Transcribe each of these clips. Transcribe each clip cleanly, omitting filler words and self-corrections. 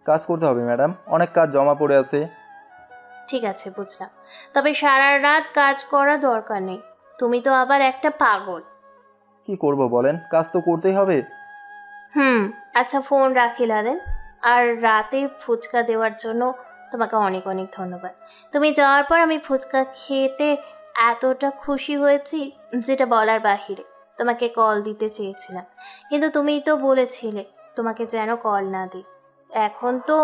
কাজ করতে হবে ম্যাডাম, অনেক কাজ জমা পড়ে আছে। ঠিক আছে, বুঝলাম। তবে সারা রাত কাজ করা দরকার নেই। তুমি তো আবার একটা পাগল। কি করব বলেন, কাজ তো করতেই হবে। আচ্ছা, ফোন রাখি লাদেন। আর রাতে ফুচকা দেওয়ার জন্য তোমাকে অনেক অনেক ধন্যবাদ। তুমি যাওয়ার পর আমি ফুচকা খেতে এতটা খুশি হয়েছি যেটা বলার বাহিরে। তোমাকে কল দিতে চেয়েছিলাম, কিন্তু তুমিই তো বলেছিলে তোমাকে যেন কল না দিই। এখন তো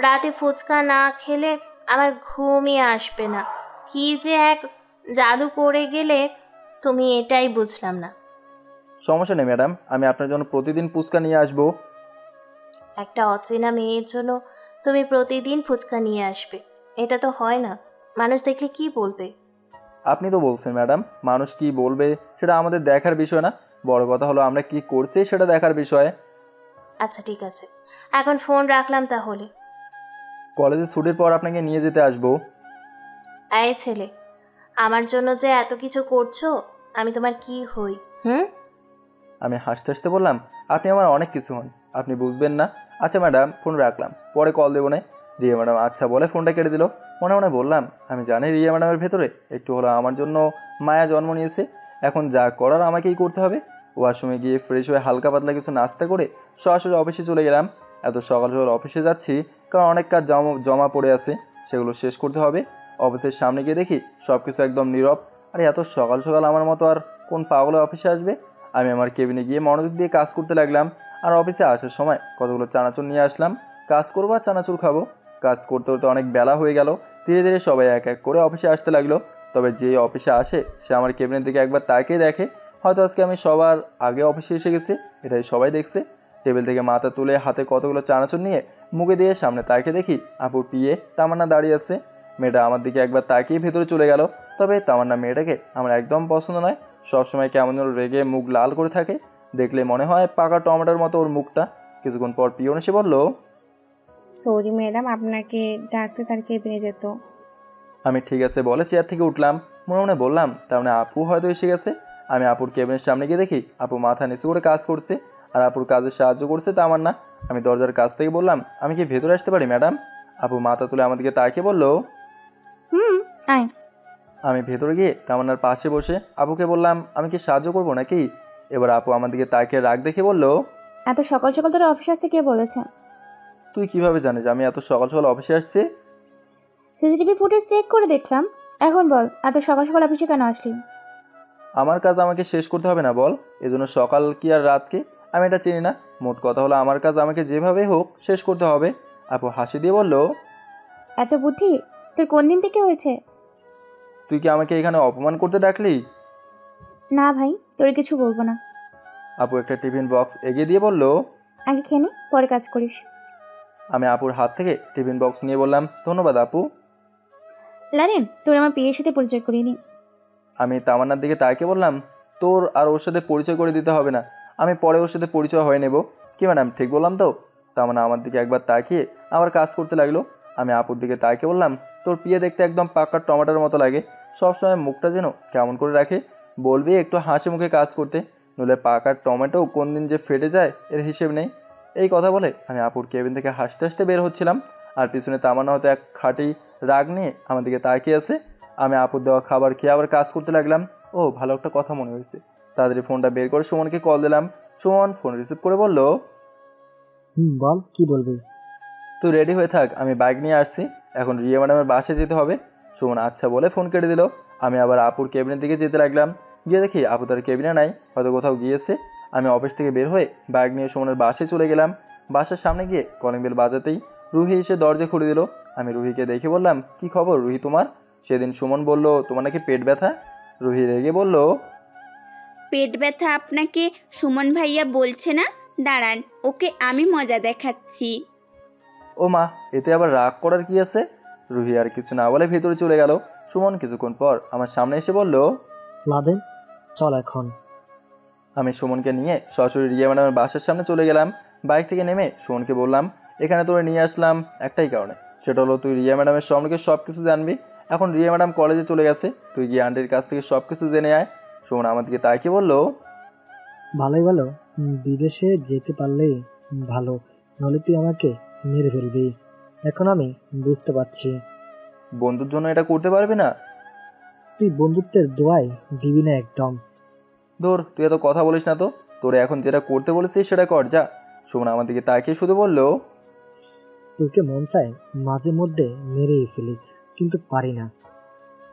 রাতে ফুচকা না খেলে আমার ঘুমই আসবে না। কি যে এক জাদু করে গেলে তুমি, এটাই বুঝলাম না। সমস্যা নেই ম্যাডাম, আমি আপনার জন্য প্রতিদিন ফুচকা নিয়ে আসবো। একটা অচেনা মেয়ের জন্য তুমি প্রতিদিন ফুচকা নিয়ে আসবে, এটা তো হয় না। মানুষ দেখলে কি বলবে? আপনি তো বলছেন ম্যাডাম, মানুষ কি বলবে সেটা আমাদের দেখার বিষয় না, বড় কথা হলো আমরা কি করছি সেটা দেখার বিষয়। আচ্ছা ঠিক আছে, এখন ফোন রাখলাম তাহলে। কলেজে ছুটির পর আপনাকে নিয়ে যেতে আসবো। এই ছেলে, আমার জন্য যে এত কিছু করছো, আমি তোমার কি হই? আমি হাসতে হাসতে বললাম, আপনি আমার অনেক কিছু হন, আপনি বুঝবেন না। আচ্ছা ম্যাডাম, ফোন রাখলাম, পরে কল দেবো না। রিয়া ম্যাডাম আচ্ছা বলে ফোনটা কেটে দিল। মনে মনে বললাম, আমি জানি রিয়া ম্যাডামের ভেতরে একটু হলো আমার জন্য মায়া জন্ম নিয়েছে। এখন যা করার আমাকেই করতে হবে। ওয়াশরুমে গিয়ে ফ্রেশ হয়ে হালকা পাতলা কিছু নাস্তা করে সরাসরি অফিসে চলে গেলাম। এত সকাল সকাল অফিসে যাচ্ছি কারণ অনেক কাজ জমা পড়ে আছে, সেগুলো শেষ করতে হবে। অফিসের সামনে গিয়ে দেখি সব কিছু একদম নীরব। আর এত সকাল সকাল আমার মতো আর কোন পাগলে অফিসে আসবে? আমি আমার কেবিনে গিয়ে মনোযোগ দিয়ে কাজ করতে লাগলাম। আর অফিসে আসার সময় কতগুলো চানাচুর নিয়ে আসলাম, কাজ করবো আর চানাচুর খাবো। কাজ করতে করতে অনেক বেলা হয়ে গেল। ধীরে ধীরে সবাই এক এক করে অফিসে আসতে লাগলো। তবে যে অফিসে আসে সে আমার কেবিনের দিকে একবার তাকিয়ে দেখে, হয়তো আজকে আমি সবার আগে অফিসে এসে গেছি, এটাই সবাই দেখছে। টেবিল থেকে মাথা তুলে হাতে কতগুলো চানাচুর নিয়ে মুখে দিয়ে সামনে তাকিয়ে দেখি আপুর পিয়ে তামান্না দাঁড়িয়ে আছে। মেয়েটা আমার দিকে একবার তাকিয়ে ভেতরে চলে গেল। তবে তামান্না মেয়েটাকে আমার একদম পছন্দ নয়। সবসময় কেমন যেন রেগে মুখ লাল করে থাকে, দেখলে মনে হয় পাকা টমেটোর মতো ওর মুখটা। কিছুক্ষণ পর পিয়ন এসে বলল, সরি ম্যাডাম, আপনাকে ডাকতে তার কেবিনে যেত। আমি ঠিক আছে বলে চেয়ার থেকে উঠলাম। মনে মনে বললাম, তার মানে আপু হয়তো এসে গেছে। আমি আপুর কেবিনের সামনে গিয়ে দেখি আপু মাথা নিচু করে কাজ করছে, আর আপুর কাজে সাহায্য করছে তামান্না। আমি দরজার কাছ থেকে বললাম, আমি কি ভেতরে আসতে পারি ম্যাডাম? আপু মাথা তুলে আমার দিকে তাকিয়ে বলল, আয়। আমি ভেতরে গিয়ে তামান্নার পাশে বসে আপুকে বললাম, আমি কি সাহায্য করবো নাকি? এবার আপু আমার দিকে তাকিয়ে রাগ দেখে বলল, এত সকাল সকাল তোর অফিস আসতে কে বলেছে? তুই কিভাবে জানিস আমি এত সকাল সকাল অফিসে আসছি? সিসিটিভি ফুটেজ চেক করে দেখলাম। এখন বল, এত সকাল সকাল অফিসে কেন আসলি? আমার কাজ আমাকে শেষ করতে হবে না বল? এজন্য সকাল কি আর রাত কি আমি এটা চিনি না। মোট কথা হলো আমার কাজ আমাকে যেভাবে হোক শেষ করতে হবে। আপু হাসি দিয়ে বলল, এত বুদ্ধি তোর কোন দিন থেকে হয়েছে? তুই কি আমাকে এখানে অপমান করতে ডাকলি? না ভাই, তোর কিছু বলবো না। আপু একটা টিফিন বক্স এগিয়ে দিয়ে বলল, আগে খেয়ে নে, পরে কাজ করিস। আমি আপুর হাত থেকে টিফিন বক্স নিয়ে বললাম, ধন্যবাদ আপু। লারেন, তোর আমার পিয়ের সাথে পরিচয় করিয়ে নি। আমি তামান্নার দিকে তাকিয়ে বললাম, তোর আর ওর সাথে পরিচয় করে দিতে হবে না, আমি পরে ওর সাথে পরিচয় হয়ে নেব। কি ম্যাডাম ঠিক বললাম তো? তামান্না আমার দিকে একবার তাকিয়ে আবার কাজ করতে লাগলো। আমি আপুর দিকে তাকিয়ে বললাম, তোর পিয়ে দেখতে একদম পাকা টমেটোর মতো লাগে, সবসময় মুখটা যেন কেমন করে রাখে, বলবি একটু হাসি মুখে কাজ করতে, নইলে পাকা টমেটো কোন দিন যে ফেটে যায় এর হিসেব নেই। এই কথা বলে আমি আপুর কেবিন থেকে হাসতে হাসতে বের হচ্ছিলাম, আর পিছনে তামান্না হয়তো এক খাঁটি রাগ নিয়ে আমার দিকে তাকিয়ে আছে। আমি আপুর দেওয়া খাবার খেয়ে আবার কাজ করতে লাগলাম। ও ভালো একটা কথা মনে হয়েছে, তাড়াতাড়ি ফোনটা বের করে সুমনকে কল দিলাম। সুমন ফোন রিসিভ করে বলল, বল কি বলবি? তুই রেডি হয়ে থাক, আমি বাইক নিয়ে আসছি, এখন রিয়া ম্যাডামের বাসে যেতে হবে। সুমন আচ্ছা বলে ফোন কেটে দিল। আমি আবার আপুর কেবিনের দিকে যেতে লাগলাম। গিয়ে দেখি আপু তার কেবিনে নাই, হয়তো কোথাও গিয়েছে। আমি অফিস থেকে বের হয়ে বাইক নিয়ে সুমনের বাসে চলে গেলাম। বাসার সামনে গিয়ে কলিং বেল বাজাতেই রুহি এসে দরজা খুলে দিল। আমি রুহিকে দেখে বললাম, কি খবর রুহি তোমার? সেদিন সুমন বলল তোমার নাকি পেট ব্যথা। রুহি রেগে বলল, পেট ব্যথা আপনাকে সুমন ভাইয়া বলছে না? দাঁড়ান, ওকে আমি মজা দেখাচ্ছি। ও মা, এতে আবার রাগ করার কি আছে? রুহি আর কিছু না বলে ভেতরে চলে গেল। সুমন কিছুক্ষণ পর আমার সামনে এসে বলল, লাদেন, চল এখন। আমি সুমনকে নিয়ে সরাসরি রিয়া ম্যাডামের বাসার সামনে চলে গেলাম। বাইক থেকে নেমে সুমনকে বললাম, এখানে তোরে নিয়ে আসলাম একটাই কারণে, সেটা হলো তুই রিয়া ম্যাডামের সম্পর্কে সব কিছু জানবি। এখন রিয়া ম্যাডাম কলেজে চলে গেছে, তুই গিয়ে আন্টির কাছ থেকে সব কিছু জেনে আয়। সুমন আমার দিকে তাকিয়ে বলল, ভালোই ভালো বিদেশে যেতে পারলেই ভালো, নইলে তুই আমাকে মেরে ফেলবি। এখন আমি বুঝতে পারছি বন্ধুর জন্য এটা করতে পারবি না? তুই বন্ধুত্বের দোয়াই দিবি না একদম। ধর, তুই এত কথা বলিস না তো। তোরে এখন যেটা করতে বলেছিস সেটা কর, যা। সুমন আমার দিকে তাকিয়ে শুধু বলল, তোকে মন চায় মাঝে মধ্যে মেরেই ফেলি, কিন্তু পারি না।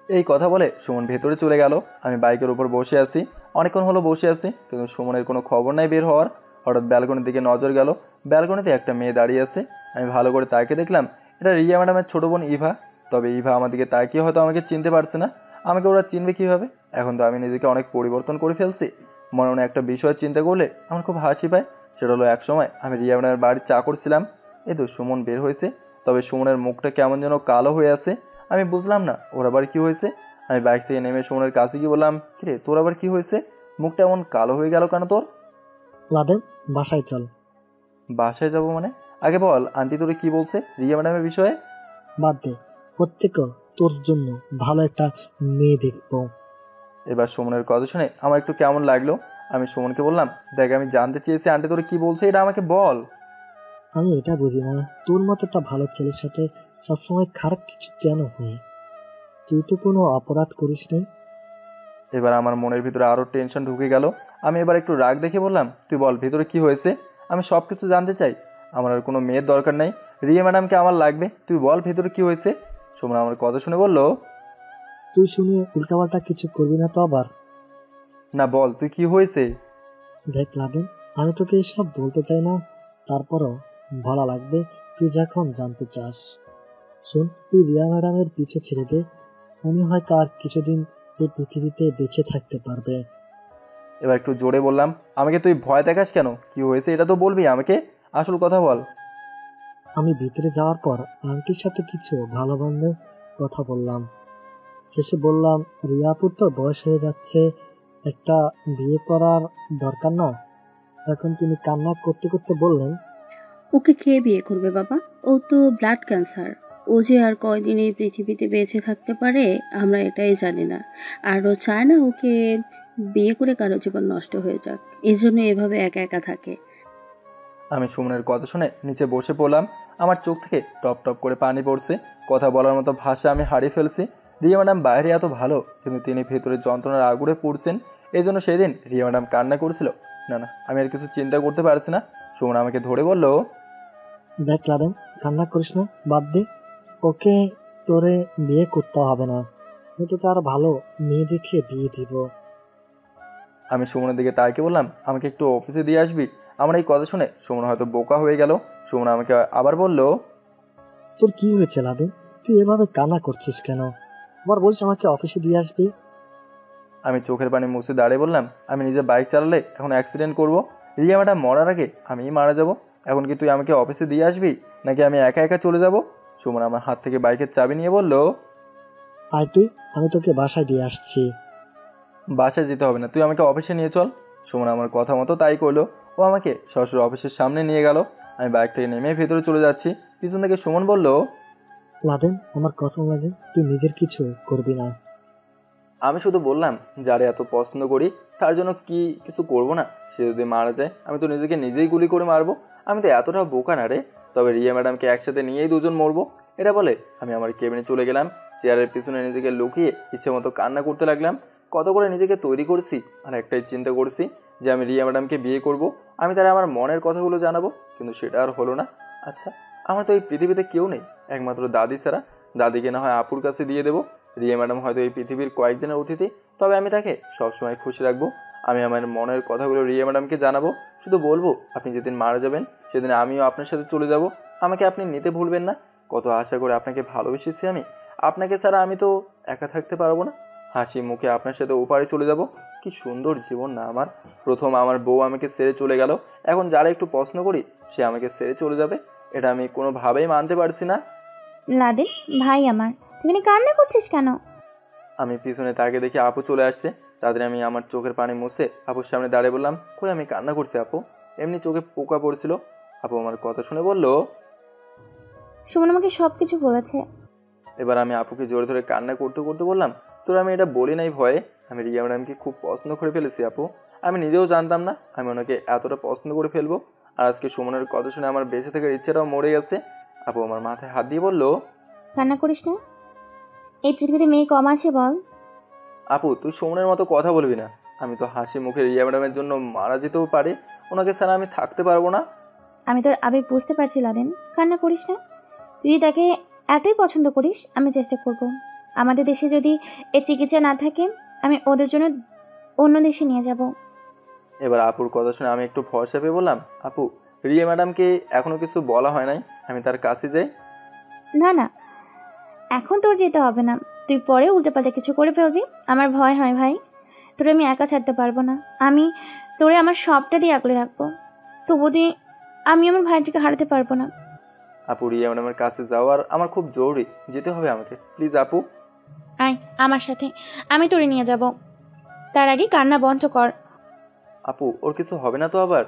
এই কথা বলে সুমন ভেতরে চলে গেল। আমি বাইকের উপর বসে আছি, অনেকক্ষণ হলো বসে আছি, কিন্তু সুমনের কোনো খবর নাই বের হওয়ার। হঠাৎ ব্যালকনির দিকে নজর গেল। ব্যালকনিতে একটা মেয়ে দাঁড়িয়ে আছে। আমি ভালো করে তাকিয়ে দেখলাম এটা রিয়া ম্যাডামের ছোটো বোন ইভা। তবে ইভা আমার দিকে তাকিয়ে হয়তো আমাকে চিনতে পারছে না। আমাকে ওরা চিনবে কীভাবে? এখন তো আমি নিজেকে অনেক পরিবর্তন করে ফেলছি। মনে মনে একটা বিষয় চিন্তা করলে আমার খুব হাসি পায়। সেটা হলো, একসময় আমি রিয়া ম্যাডামের বাড়ির চাকর ছিলাম। এই তো সুমন বের হয়েছে, তবে সুমনের মুখটা কেমন যেন কালো হয়ে আছে। আমি বুঝলাম না ওর আবার কী হয়েছে। আমি বাইক থেকে নেমে সুমনের কাছে গিয়ে বললাম, কিরে তোর আবার কী হয়েছে? মুখটা এমন কালো হয়ে গেল কেন তোর? লাদেন, বাসায় চল। বাসায় যাব মানে? আগে বল, আন্টি তোরে কি বলছে রিয়া ম্যাডামের বিষয়ে? বাদ দে, প্রত্যেকে তোর জন্য ভালো একটা মেয়ে দেখবো। এবার সুমনের কথা শুনে আমার একটু কেমন লাগলো। আমি সুমনকে বললাম, দেখ আমি জানতে চেয়েছি আন্টি তোরে কি বলছে, এটা আমাকে বল। আমি এটা বুঝি না, তোর মতো একটা ভালো ছেলের সাথে সবসময় খারাপ কিছু কেন হয়? তুই তো কোনো অপরাধ করিস নাই। এবার আমার মনের ভিতরে আরও টেনশন ঢুকে গেল। আমি এবার একটু রাগ দেখে বললাম, তুই বল ভিতরে কি হয়েছে, আমি সব কিছু জানতে চাই। আমার আর কোনো মেয়ের দরকার নাই, রিয়া ম্যাডামকে আমার লাগবে। তুই বল ভিতরে কি হয়েছে। সুমন আমার কথা শুনে বলল, তুই শুনে উল্টাপাল্টা কিছু করবি না তো আবার? না বল তুই কি হয়েছে। দেখ লাদেন, আমি তোকে এসব বলতে চাই না, তারপরও বলা লাগবে, তুই যখন জানতে চাস। শোন, তুই রিয়া ম্যাডামের পিছু ছেড়ে দে, উনি হয়তো আর কিছুদিন এই পৃথিবীতে বেঁচে থাকতে পারবে। এবার একটু জোরে বললাম, আমাকে তুই ভয় দেখাস কেন? কি হয়েছে এটা তো বলবি আমাকে, আসল কথা বল। আমি ভিতরে যাওয়ার পর আন্টির সাথে কিছু ভালো মন্দ কথা বললাম। শেষে বললাম, রিয়া আপুর তো বয়স হয়ে যাচ্ছে, একটা বিয়ে করার দরকার না? এখন তিনি কান্না করতে করতে বললেন, ওকে কে বিয়ে করবে বাবা? ও তো ব্লাড ক্যান্সার। ও যে আর কয়দিন এই পৃথিবীতে বেঁচে থাকতে পারে আমরা এটাই জানি না। আর ও চায় না ওকে বিয়ে করে কারো জীবন নষ্ট হয়ে যাক, এই জন্য এভাবে একা একা থাকে। আমি সুমনের কথা শুনে নিচে বসে পড়লাম। আমার চোখ থেকে টপ টপ করে পানি পড়ছে। কথা বলার মতো ভাষা আমি হারিয়ে ফেলছি। রিয়া ম্যাডাম বাইরে এত ভালো, কিন্তু তিনি ভেতরে যন্ত্রণার আগুনে পড়ছেন। এই জন্য সেদিন রিয়া ম্যাডাম কান্না করছিল। না না, আমি আর কিছু চিন্তা করতে পারছি না। সুমন আমাকে ধরে বলল, দেখ লাদেন, কান্না করিস না, বাদ দে, ওকে তোরে বিয়ে করতে হবে না, আমি তোকে আর ভালো মেয়ে দেখে বিয়ে দিব। আমি সুমনের দিকে তাকিয়ে বললাম, আমাকে একটু অফিসে দিয়ে আসবি। আমার এই কথা শুনে সুমন হয়তো বোকা হয়ে গেল। সুমন আমাকে আবার বলল, তোর কি হয়েছে লাদেন? তুই এভাবে কান্না করছিস কেন? আবার বলছিস আমাকে অফিসে দিয়ে আসবি। আমি চোখের পানি মুছে দাঁড়িয়ে বললাম, আমি নিজে বাইক চালালে এখন অ্যাক্সিডেন্ট করব। রিয়া ম্যাডাম মরার আগে আমিই মারা যাব। এখন কি তুই আমাকে অফিসে দিয়ে আসবি, নাকি আমি একা একা চলে যাব? সুমন আমার হাত থেকে বাইকের চাবি নিয়ে বলল, আয় তুই, আমি তোকে বাসায় দিয়ে আসছি। বাসায় যেতে হবে না, তুই আমাকে অফিসে নিয়ে চল। সুমন আমার কথা মতো তাই করলো। ও আমাকে সরাসরি অফিসের সামনে নিয়ে গেল। আমি বাইক থেকে নেমে ভেতরে চলে যাচ্ছি। পিছন থেকে সুমন বলল, লাদেন, আমার কসম লাগে তুই নিজের কিছু করবি না। আমি শুধু বললাম, যারে এত পছন্দ করি তার জন্য কি কিছু করব না? সে যদি মারা যায় আমি তো নিজেকে নিজেই গুলি করে মারবো। আমি তো এতটা বোকা না রে। তবে রিয়া ম্যাডামকে একসাথে নিয়েই দুজন মরবো। এটা বলে আমি আমার কেবিনে চলে গেলাম। চেয়ারের পিছনে নিজেকে লুকিয়ে ইচ্ছে মতো কান্না করতে লাগলাম। কত করে নিজেকে তৈরি করছি, আর একটাই চিন্তা করছি যে আমি রিয়া ম্যাডামকে বিয়ে করব। আমি তারা আমার মনের কথাগুলো জানাবো, কিন্তু সেটা আর হলো না। আচ্ছা, আমার তো এই পৃথিবীতে কেউ নেই একমাত্র দাদি ছাড়া। দাদিকে না হয় আপুর কাছে দিয়ে দেবো। রিয়া ম্যাডাম হয়তো এই পৃথিবীর কয়েকদিনের অতিথি, তবে আমি তাকে সবসময় খুশি রাখবো। আমি আমার মনের কথাগুলো রিয়া ম্যাডামকে জানাবো। শুধু বলবো, আপনি যেদিন মারা যাবেন সেদিন আমিও আপনার সাথে চলে যাব। আমাকে আপনি নিতে ভুলবেন না। কত আশা করে আপনাকে ভালোবেসেছি আমি। আপনাকে ছাড়া আমি তো একা থাকতে পারবো না। হাসি মুখে আপনার সাথে ওপারে চলে যাব। কি সুন্দর জীবন না আমার। প্রথম আমার বউ আমাকে ছেড়ে চলে গেল, এখন যারা একটু পছন্দ করি সে আমাকে ছেড়ে চলে যাবে। এটা আমি কোনোভাবেই মানতে পারছি না। লাদেন ভাই আমার, তুই এখানে কান্না করছিস কেন? আমি পিছনে তাকে দেখি আপু চলে আসছে। তাদের আমি আমার চোখের পানি মুছে আপুর সামনে দাঁড়িয়ে বললাম, কই আমি কান্না করছি আপু, এমনি চোখে পোকা পড়ছিল। আপু আমার কথা শুনে বলল, সুমন আমাকে সব কিছু বলেছে। এবার আমি আপুকে জোরে ধরে কান্না করতে করতে বললাম, তোর আমি এটা বলি নাই ভয়ে, আমি রিয়া ম্যাডামকে খুব পছন্দ করে ফেলেছি আপু। আমি নিজেও জানতাম না আমি ওনাকে এতটা পছন্দ করে ফেলবো। আর আজকে সুমনের কথা শুনে আমার বেঁচে থাকার ইচ্ছাটাও মরে গেছে। আপু আমার মাথায় হাত দিয়ে বলল, কান্না করিস না। এই পৃথিবীতে মেয়ে কম আছে বল? আপু তুই সুমনের মতো কথা বলবি না। আমি তো হাসি মুখে রিয়া ম্যাডামের জন্য মারা যেতেও পারি, ওনাকে ছাড়া আমি থাকতে পারবো না। আমি তোর আবেগ বুঝতে পারছি লাদেন, কান্না করিস না। তুই তাকে এতই পছন্দ করিস, আমি চেষ্টা করব। আমাদের দেশে যদি এর চিকিৎসা না থাকে, আমি ওদের জন্য অন্য দেশে নিয়ে যাব। এবার আপুর কথা শুনে আমি একটু ভরসা পেয়ে বললাম, আপু রিয়া ম্যাডামকে এখনো কিছু বলা হয় নাই, আমি তার কাছে যাই। না না, এখন তোর যেতে হবে না। তুই পরে উল্টোপাল্টা কিছু করে ফেলবি, আমার ভয় হয় ভাই। তোরে আমি একা ছাড়তে পারবো না। আমি তোরে আমার সবটা দিয়ে আগলে রাখবো। তবু তুই, আমি আমার ভাইটিকে হারাতে পারবো না। আপু রিয়া ম্যাডামের কাছে যাওয়ার আমার খুব জরুরি, যেতে হবে আমাকে, প্লিজ আপু। আয় আমার সাথে, আমি তোরে নিয়ে যাব। তার আগে কান্না বন্ধ কর। আপু ওর কিছু হবে না তো আবার?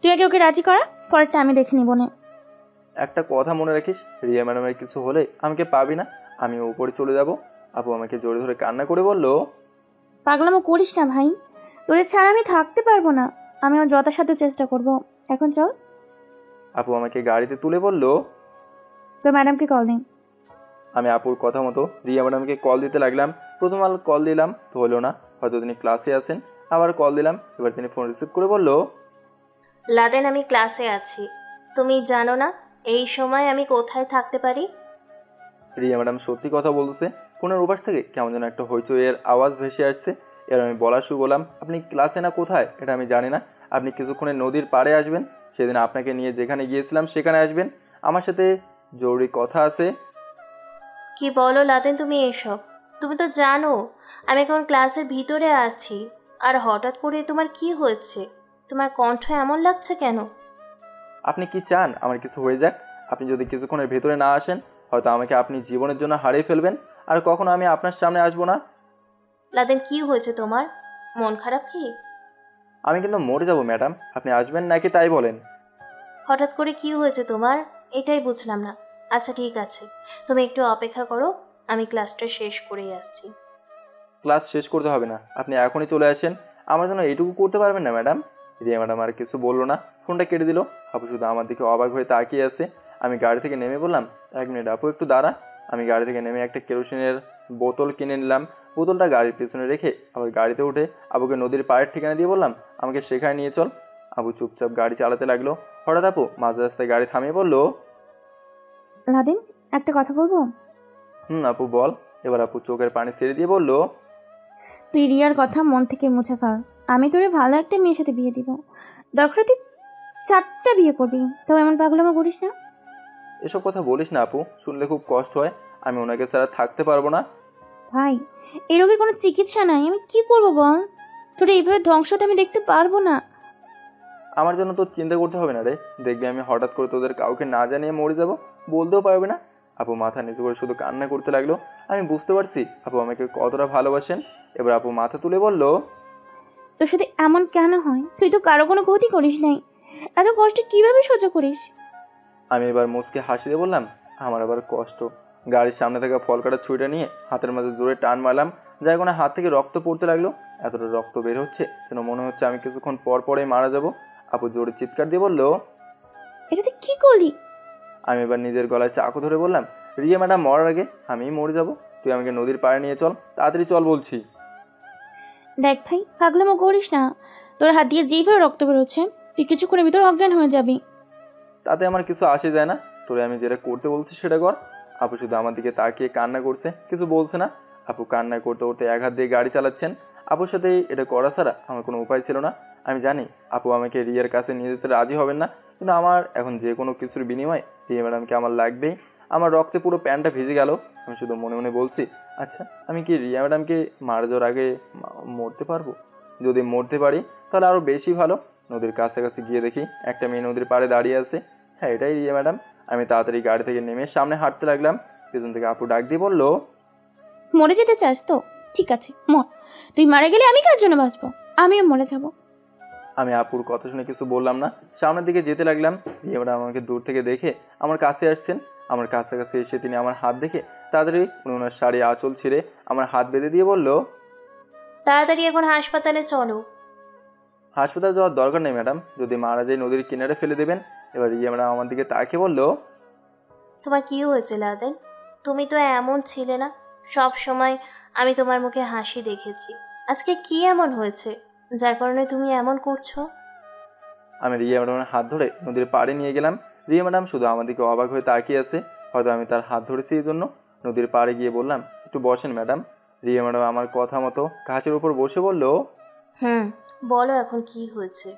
তুই আগে ওকে রাজি করা, পরেরটা আমি দেখে নিব না। একটা কথা মনে রাখিস, রিয়া ম্যাডামের কিছু হলে আমাকে পাবি না, আমি উপরে চলে যাব। আপু আমাকে জোরে ধরে কান্না করে বলল, পাগলামো করিস না ভাই, তোরে ছাড়া আমি থাকতে পারবো না। আমি ওর যথাসাধ্য চেষ্টা করব। এখন চল। আপু আমাকে গাড়িতে তুলে বলল, তোর ম্যাডামকে কল দিন। আমি আপুর কথা মতো রিয়া ম্যাডামকে কল দিতে লাগলাম। প্রথম আল কল দিলাম তো হলো না, হয়তো তিনি ক্লাসে আছেন। আবার কল দিলাম, এবার তিনি ফোন রিসিভ করে বলল, লাদেন আমি ক্লাসে আছি, তুমি জানো না এই সময় আমি কোথায় থাকতে পারি? রিয়া ম্যাডাম সত্যি কথা বলতেছে। ফোনের উপাস থেকে কেমন যেন একটা হইচইয়ের আওয়াজ ভেসে আসছে। এর আমি বলা শুরু করলাম, আপনি ক্লাসে না কোথায় এটা আমি জানি না, আপনি কিছুক্ষণে নদীর পাড়ে আসবেন, সেদিন আপনাকে নিয়ে যেখানে গিয়েছিলাম সেখানে আসবেন, আমার সাথে জরুরি কথা আছে। কি বলো লাদেন তুমি এসব? তুমি তো জানো আমি এখন ক্লাসের ভিতরে আছি। আর হঠাৎ করে তোমার কি হয়েছে? তোমার কণ্ঠ এমন লাগছে কেন? আপনি কি চান আমার কিছু হয়ে যাক? আপনি যদি কিছুক্ষণের ভেতরে না আসেন, হয়তো আমাকে আপনি জীবনের জন্য হারিয়ে ফেলবেন, আর কখনো আমি আপনার সামনে আসবো না। লাদেন কি হয়েছে তোমার? মন খারাপ কি? আমি কিন্তু মরে যাব ম্যাডাম, আপনি আসবেন নাকি তাই বলেন। হঠাৎ করে কি হয়েছে তোমার, এটাই বুঝলাম না। আচ্ছা ঠিক আছে, তুমি একটু অপেক্ষা করো, আমি ক্লাসটা শেষ করেই আসছি। ক্লাস শেষ করতে হবে না, আপনি এখনই চলে আসেন। আমার জন্য এইটুকু করতে পারবেন না ম্যাডাম? রিয়া ম্যাডাম আর কিছু বললো না, ফোনটা কেটে দিল। আপু শুধু আমার দিকে অবাক হয়ে তাকিয়ে আছে। আমি গাড়ি থেকে নেমে বললাম, 1 মিনিট আপু একটু দাঁড়া। আমি গাড়ি থেকে নেমে একটা কেরোসিনের বোতল কিনে নিলাম। বোতলটা গাড়ির পেছনে রেখে আবার গাড়িতে উঠে আবুকে নদীর পাড়ের ঠিকানা দিয়ে বললাম, আমাকে সেখানে নিয়ে চল। আবু চুপচাপ গাড়ি চালাতে লাগলো। হঠাৎ আপু মাঝ রাস্তায় গাড়ি থামিয়ে বললো, লাদেন, একটা কথা বলবো? আপু বল। এবার আপু চোখের পানি ছেড়ে দিয়ে বলল, তুই রিয়ার কথা মন থেকে মুছে ফেল। আমি তোরে ভালো একটা মেয়ের সাথে বিয়ে দিব। দরকার তুই 4টা বিয়ে করবি, তো এমন পাগলামো করিস না। এসব কথা বলিস না আপু, শুনলে খুব কষ্ট হয়। আমি ওনাকে ছাড়া থাকতে পারবো না। ভাই, এই রোগের কোনো চিকিৎসা নাই, আমি কি করবো বল? তোরে এইভাবে ধ্বংস হতে আমি দেখতে পারবো না। আমার জন্য তোর চিন্তা করতে হবে না রে, দেখবি আমি হঠাৎ করে তোদের কাউকে না জানিয়ে মরে যাব, বলতেও পারবে না। আপু মাথা নিচু করে শুধু কান্না করতে লাগলো। আমি বুঝতে পারছি আপু আমাকে কতটা ভালোবাসেন। এবার আপু মাথা তুলে বলল, তোর সাথে এমন কেন হয়? তুই তো কারো কোনো ক্ষতি করিস নাই, এত কষ্ট কিভাবে সহ্য করিস? আমি এবার মুচকে হাসি দিয়ে বললাম, আমার আবার কষ্ট? গাড়ির সামনে থাকা ফল কাটার ছুরিটা নিয়ে হাতের মাঝে জোরে টান মারলাম, যার কোনো হাত থেকে রক্ত পড়তে লাগলো। এতটা রক্ত বের হচ্ছে যেন মনে হচ্ছে আমি কিছুক্ষণ পর পরেই মারা যাব। আপু জোরে চিৎকার দিয়ে বলল, এটা তুই কি করলি? আমি এবার নিজের গলায় চাকু ধরে বললাম, রিয়া ম্যাডাম মরার আগে আমিই মরে যাব, তুই আমাকে নদীর পাড়ে নিয়ে চল, তাড়াতাড়ি চল বলছি। দেখ ভাই, পাগলামো করিস না। তোর হাত দিয়ে যেইভাবে রক্ত বেরোচ্ছে, তুই কিছুক্ষণের ভিতর অজ্ঞান হয়ে যাবি। তাতে আমার কিছু আসে যায় না, তোরে আমি যেটা করতে বলছি সেটা কর। আপু শুধু আমার দিকে তাকিয়ে কান্না করছে, কিছু বলছে না। আপু কান্না করতে করতে এক হাত দিয়ে গাড়ি চালাচ্ছেন। আপুর সাথে এটা করা ছাড়া আমার কোনো উপায় ছিল না। আমি জানি আপু আমাকে রিয়ার কাছে নিয়ে যেতে রাজি হবেন না, কিন্তু আমার এখন যে কোনো কিছুর বিনিময়ে রিয়া ম্যাডামকে আমার লাগবেই। আমার রক্তে পুরো প্যান্টটা ভিজে গেল। আমি শুধু মনে মনে বলছি, আচ্ছা আমি কি রিয়া ম্যাডামকে মারা যাওয়ার আগে মরতে পারবো? যদি মরতে পারি তাহলে আরও বেশি ভালো। নদীর কাছাকাছি গিয়ে দেখি একটা মেয়ে নদীর পাড়ে দাঁড়িয়ে আছে। হ্যাঁ এটাই রিয়া ম্যাডাম। আমি তাড়াতাড়ি গাড়ি থেকে নেমে সামনে হাঁটতে লাগলাম। পেছন থেকে আপু ডাক দিয়ে বলল, মরে যেতে চাস তো? ঠিক আছে, মর। তুই মারা গেলে আমি কার জন্য বাঁচবো? আমিও মরে যাব। আমি আপুর কথা শুনে কিছু বললাম না, সামনের দিকে যেতে লাগলাম। রিয়া ম্যাডাম আমাকে দূর থেকে দেখে আমার কাছে আসছেন। আমার কাছাকাছি এসে তিনি আমার হাত দেখে তাড়াতাড়ি ওনার শাড়ি আঁচল ছিঁড়ে আমার হাত বেঁধে দিয়ে বলল, তাড়াতাড়ি এখন হাসপাতালে চলো। হাসপাতাল যাওয়ার দরকার নেই ম্যাডাম, যদি মারা যায় নদীর কিনারে ফেলে দেবেন। এবার রিয়া ম্যাডাম আমার দিকে তাকিয়ে বলল, তোমার কি হয়েছে লাদেন? তুমি তো এমন ছিলে না, সব সময় আমি তোমার মুখে হাসি দেখেছি। আজকে কি এমন হয়েছে যার কারণে তুমি এমন করছো? আমি রিয়া ম্যাডামের হাত ধরে নদীর পাড়ে নিয়ে গেলাম। রিয়া ম্যাডাম শুধু আমার দিকে অবাক হয়ে তাকিয়ে আছে, হয়তো আমি তার হাত ধরেছি এই জন্য। নদীর পাড়ে গিয়ে বললাম, একটু বসেন ম্যাডাম। রিয়া ম্যাডাম আমার কথা মতো গাছের উপর বসে বলল, বলো এখন কি হয়েছে?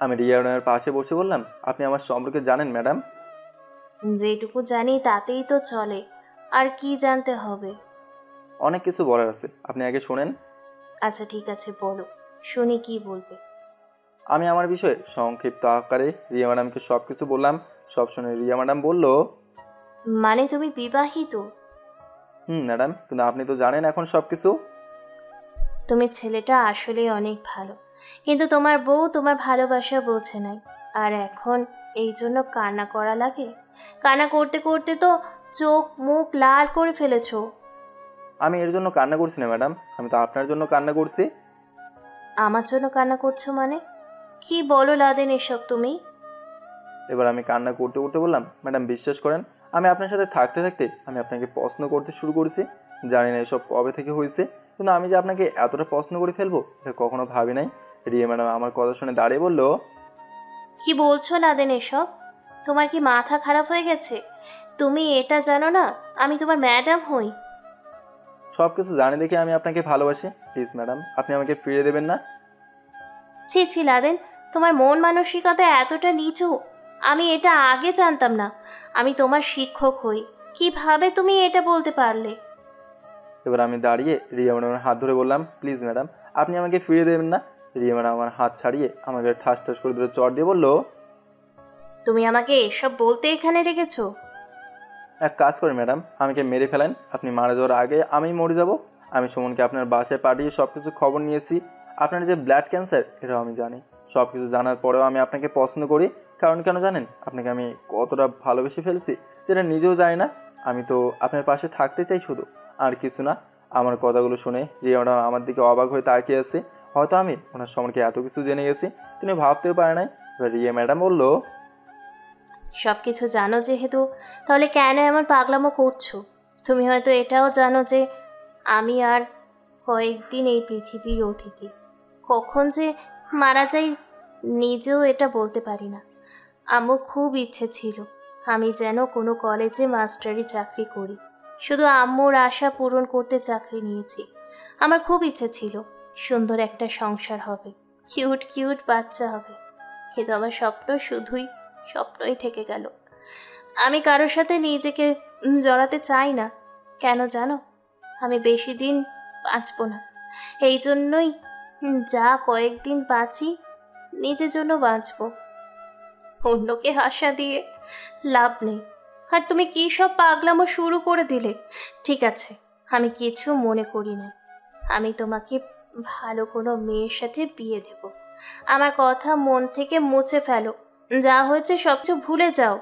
আমি রিয়া ম্যাডামের পাশে বসে বললাম, আপনি আমার সম্পর্কে জানেন ম্যাডাম? যেটুকু জানি তাতেই তো চলে, আর কি জানতে হবে? অনেক কিছু বলার আছে, আপনি আগে শোনেন। আচ্ছা ঠিক আছে, বলো, শুনি কি বলবে। আমি আমার বিষয়ে সংক্ষিপ্ত আকারে রিয়া ম্যাডামকে সব কিছু বললাম। সব শুনে রিয়া ম্যাডাম বলল, মানে তুমি বিবাহিত? ম্যাডাম, কিন্তু আপনি তো জানেন এখন সব কিছু। তুমি ছেলেটা আসলেই অনেক ভালো, কিন্তু তোমার বউ তোমার ভালোবাসা বোঝে নাই, আর এখন এই জন্য কান্না করা লাগে? কান্না করতে করতে তো চোখ মুখ লাল করে ফেলেছো। আমি এর জন্য কান্না করছি না ম্যাডাম, আমি তো আপনার জন্য কান্না করছি। আমার জন্য কান্না করছো মানে? কি বলো লাদেন এসব তুমি? এবার আমি কান্না করতে করতে বললাম, ম্যাডাম বিশ্বাস করেন, আমি আপনার সাথে থাকতে থাকতে আমি আপনাকে প্রশ্ন করতে শুরু করেছি। জানি না এসব কবে থেকে হয়েছে, কিন্তু আমি যে আপনাকে এতটা প্রশ্ন করে ফেলবো এটা কখনো ভাবি নাই। রিয়া ম্যাডাম আমার কথা শুনে দাঁড়িয়ে বলল, কি বলছো লাদেন এসব? তোমার কি মাথা খারাপ হয়ে গেছে? তুমি এটা জানো না আমি তোমার ম্যাডাম হই? সব কিছু জানি দেখে আমি আপনাকে ভালোবাসি। প্লিজ ম্যাডাম, আপনি আমাকে ফিরিয়ে দেবেন না। ছি ছি লাদেন, তোমার মন মানসিকতা এতটা নিচু, আমি এটা আগে জানতাম না। আমি তোমার শিক্ষক হই, কিভাবে তুমি এটা বলতে পারলে? এবার আমি দাঁড়িয়ে রিয়া ম্যাডামের হাত ধরে বললাম, প্লিজ ম্যাডাম, আপনি আমাকে ফিরিয়ে দেবেন না। রিয়া ম্যাডাম আমার হাত ছাড়িয়ে আমাকে ঠাস ঠাস করে ধরে চড় দিয়ে বলল, তুমি আমাকে এসব বলতে এখানে রেখেছো? এক কাজ করেন ম্যাডাম, আমাকে মেরে ফেলেন। আপনি মারা যাওয়ার আগে আমি মরে যাব। আমি সুমনকে আপনার বাসায় পাঠিয়ে সব কিছু খবর নিয়েছি। আপনার যে ব্লাড ক্যান্সার এটাও আমি জানি। সব কিছু জানার পরেও আমি আপনাকে পছন্দ করি। কারণ কেন জানেন? আপনাকে আমি কতটা ভালোবেসে ফেলছি যেটা নিজেও জানি না। আমি তো আপনার পাশে থাকতে চাই শুধু, আর কিছু না। আমার কথাগুলো শুনে রিয়া ম্যাডাম আমার দিকে অবাক হয়ে তাকিয়ে আছে। হয়তো আমি ওনার সম্পর্কে এত কিছু জেনে গেছি তিনি ভাবতেও পারে নাই। এবার রিয়া ম্যাডাম বলল, সব কিছু জানো যেহেতু, তাহলে কেন এমন পাগলামো করছো? তুমি হয়তো এটাও জানো যে আমি আর কয়েকদিন এই পৃথিবীর অতিথি। কখন যে মারা যাই নিজেও এটা বলতে পারি না। আমার খুব ইচ্ছে ছিল আমি যেন কোনো কলেজে মাস্টারি চাকরি করি। শুধু আম্মুর আশা পূরণ করতে চাকরি নিয়েছি। আমার খুব ইচ্ছে ছিল সুন্দর একটা সংসার হবে, কিউট কিউট বাচ্চা হবে, কিন্তু আমার স্বপ্ন শুধুই স্বপ্নই থেকে গেল। আমি কারোর সাথে নিজেকে জড়াতে চাই না। কেন জানো? আমি বেশি দিন বাঁচব না। এই জন্যই যা কয়েকদিন বাঁচি নিজের জন্য বাঁচব, অন্যকে হাসা দিয়ে লাভ নেই। আর তুমি কী সব পাগলামো শুরু করে দিলে? ঠিক আছে, আমি কিছু মনে করি না। আমি তোমাকে ভালো কোনো মেয়ের সাথে বিয়ে দেব। আমার কথা মন থেকে মুছে ফেলো, যা হয়েছে সব কিছু ভুলে যাও।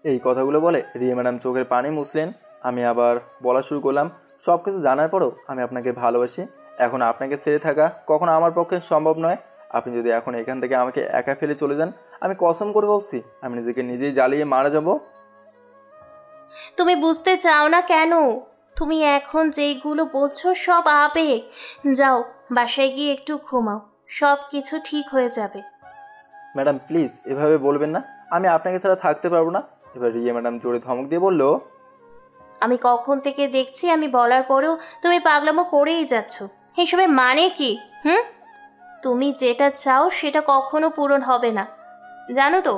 এই কথাগুলো বলে রিয়া ম্যাডাম চোখের পানি মুছলেন। আমি আবার বলা শুরু করলাম, সব কিছু জানার পরও আমি আপনাকে ভালোবাসি। এখন আপনাকে ছেড়ে থাকা কখনো আমার পক্ষে সম্ভব নয়। আপনি যদি এখন এখান থেকে আমাকে একা ফেলে চলে যান, আমি কসম করে বলছি আমি নিজেকে নিজেই জ্বালিয়ে মারা যাব। তুমি বুঝতে চাও না কেন? তুমি এখন যেইগুলো বলছো সব আবেগ। যাও, বাসায় গিয়ে একটু ঘুমাও, সব কিছু ঠিক হয়ে যাবে। ম্যাডাম প্লিজ এভাবে বলবেন না, আমি আপনাকে ছাড়া থাকতে পারবো না। এবার রিয়া ম্যাডাম জোরে ধমক দিয়ে বলল, আমি কখন থেকে দেখছি আমি বলার পরেও তুমি পাগলামো করেই যাচ্ছ। এসবের মানে কি? তুমি যেটা চাও সেটা কখনো পূরণ হবে না, জানো তো?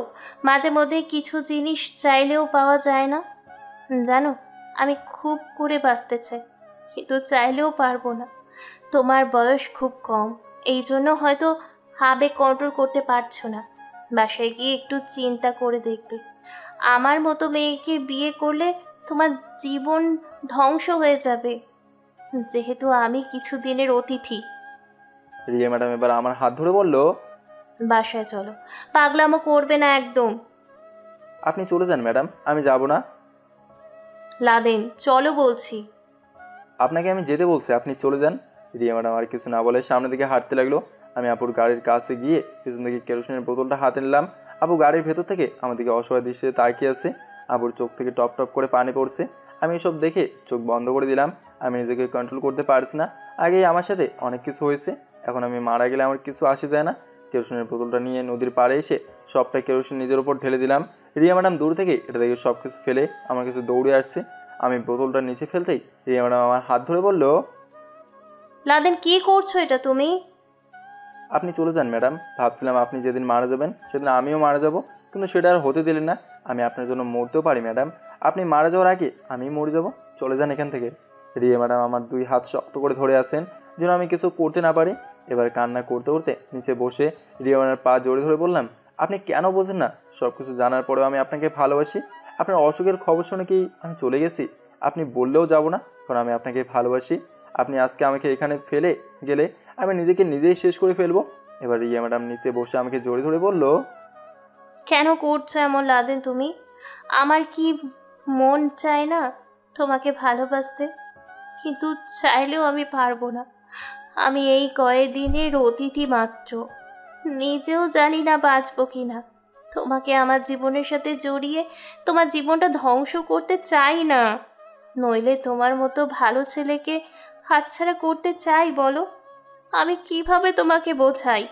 মাঝে মধ্যে কিছু জিনিস চাইলেও পাওয়া যায় না। জানো, আমি খুব করে বাঁচতে চাই, কিন্তু চাইলেও পারবো না। তোমার বয়স খুব কম, এই জন্য হয়তো আবেগ কন্ট্রোল করতে পারছো না। বাসায় গিয়ে একটু চিন্তা করে দেখবে। আমার মতো মেয়েকে বিয়ে করলে তোমার জীবন ধ্বংস হয়ে যাবে, যেহেতু আমি কিছুদিনের অতিথি। রিয়া ম্যাডাম এবার আমার হাত ধরে বলল, বাসায় চলো, পাগলামো করবে না একদম। আপনি চলে যান ম্যাডাম, আমি যাব না। লাদেন চলো বলছি। আপনাকে আমি যেতে বলছি, আপনি চলে যান। রিয়া ম্যাডাম আর কিছু না বলে সামনের দিকে হাঁটতে লাগলো। আমি আপুর গাড়ির কাছে গিয়ে পিছন থেকে কেরোসিনের বোতলটা হাতে নিলাম। আপু গাড়ির ভেতর থেকে আমার দিকে অসহায় দৃষ্টিতে তাকিয়ে আছে। আপুর চোখ থেকে টপ টপ করে পানি পড়ছে। আমি এসব দেখে চোখ বন্ধ করে দিলাম। আমি নিজেকে কন্ট্রোল করতে পারছি না। আগেই আমার সাথে অনেক কিছু হয়েছে, এখন আমি মারা গেলে আমার কিছু আসে যায় না। কেরোসিনের বোতলটা নিয়ে নদীর পাড়ে এসে সবটা কেরোসিন নিজের উপর ঢেলে দিলাম। রিয়া ম্যাডাম দূর থেকে এটা দেখে সব কিছু ফেলে আমার কাছে দৌড়ে আসছে। আমি বোতলটা নিচে ফেলতেই রিয়া ম্যাডাম আমার হাত ধরে বলল, লাদেন কি করছো এটা তুমি? আপনি চলে যান ম্যাডাম, ভাবছিলাম আপনি যেদিন মারা যাবেন সেদিন আমিও মারা যাব, কিন্তু সেটা আর হতে দিলেন না। আমি আপনার জন্য মরতেও পারি ম্যাডাম, আপনি মারা যাওয়ার আগে আমি মরে যাব, চলে যান এখান থেকে। রিয়া ম্যাডাম আমার 2 হাত শক্ত করে ধরে আছেন যেন আমি কিছু করতে না পারি। এবার কান্না করতে করতে নিচে বসে রিয়া ম্যাডামের পা জড়ে ধরে বললাম, আপনি কেন বোঝেন না? সব কিছু জানার পরেও আমি আপনাকে ভালোবাসি। আপনার অসুখের খবর শুনে কি আমি চলে গেছি? আপনি বললেও যাব না, কারণ আমি আপনাকে ভালোবাসি। আপনি আজকে আমাকে এখানে ফেলে গেলে আমি নিজেকে নিজেই শেষ করে ফেলবো। এবার রিয়া ম্যাডাম নিচে বসে আমাকে জড়ে ধরে বলল, কেন করছো এমন লাদেন তুমি? আমার কি মন চায় না তোমাকে ভালোবাসতে? কিন্তু চাইলেও আমি পারবো না। আমি এই কয়েকদিনের অতিথি মাত্র, নিজেও জানি না বাঁচবো কি না। তোমাকে আমার জীবনের সাথে জড়িয়ে তোমার জীবনটা ধ্বংস করতে চাই না, নইলে তোমার মতো ভালো ছেলেকে হাতছাড়া করতে চাই বলো? আমি কিভাবে তোমাকে বোঝাই?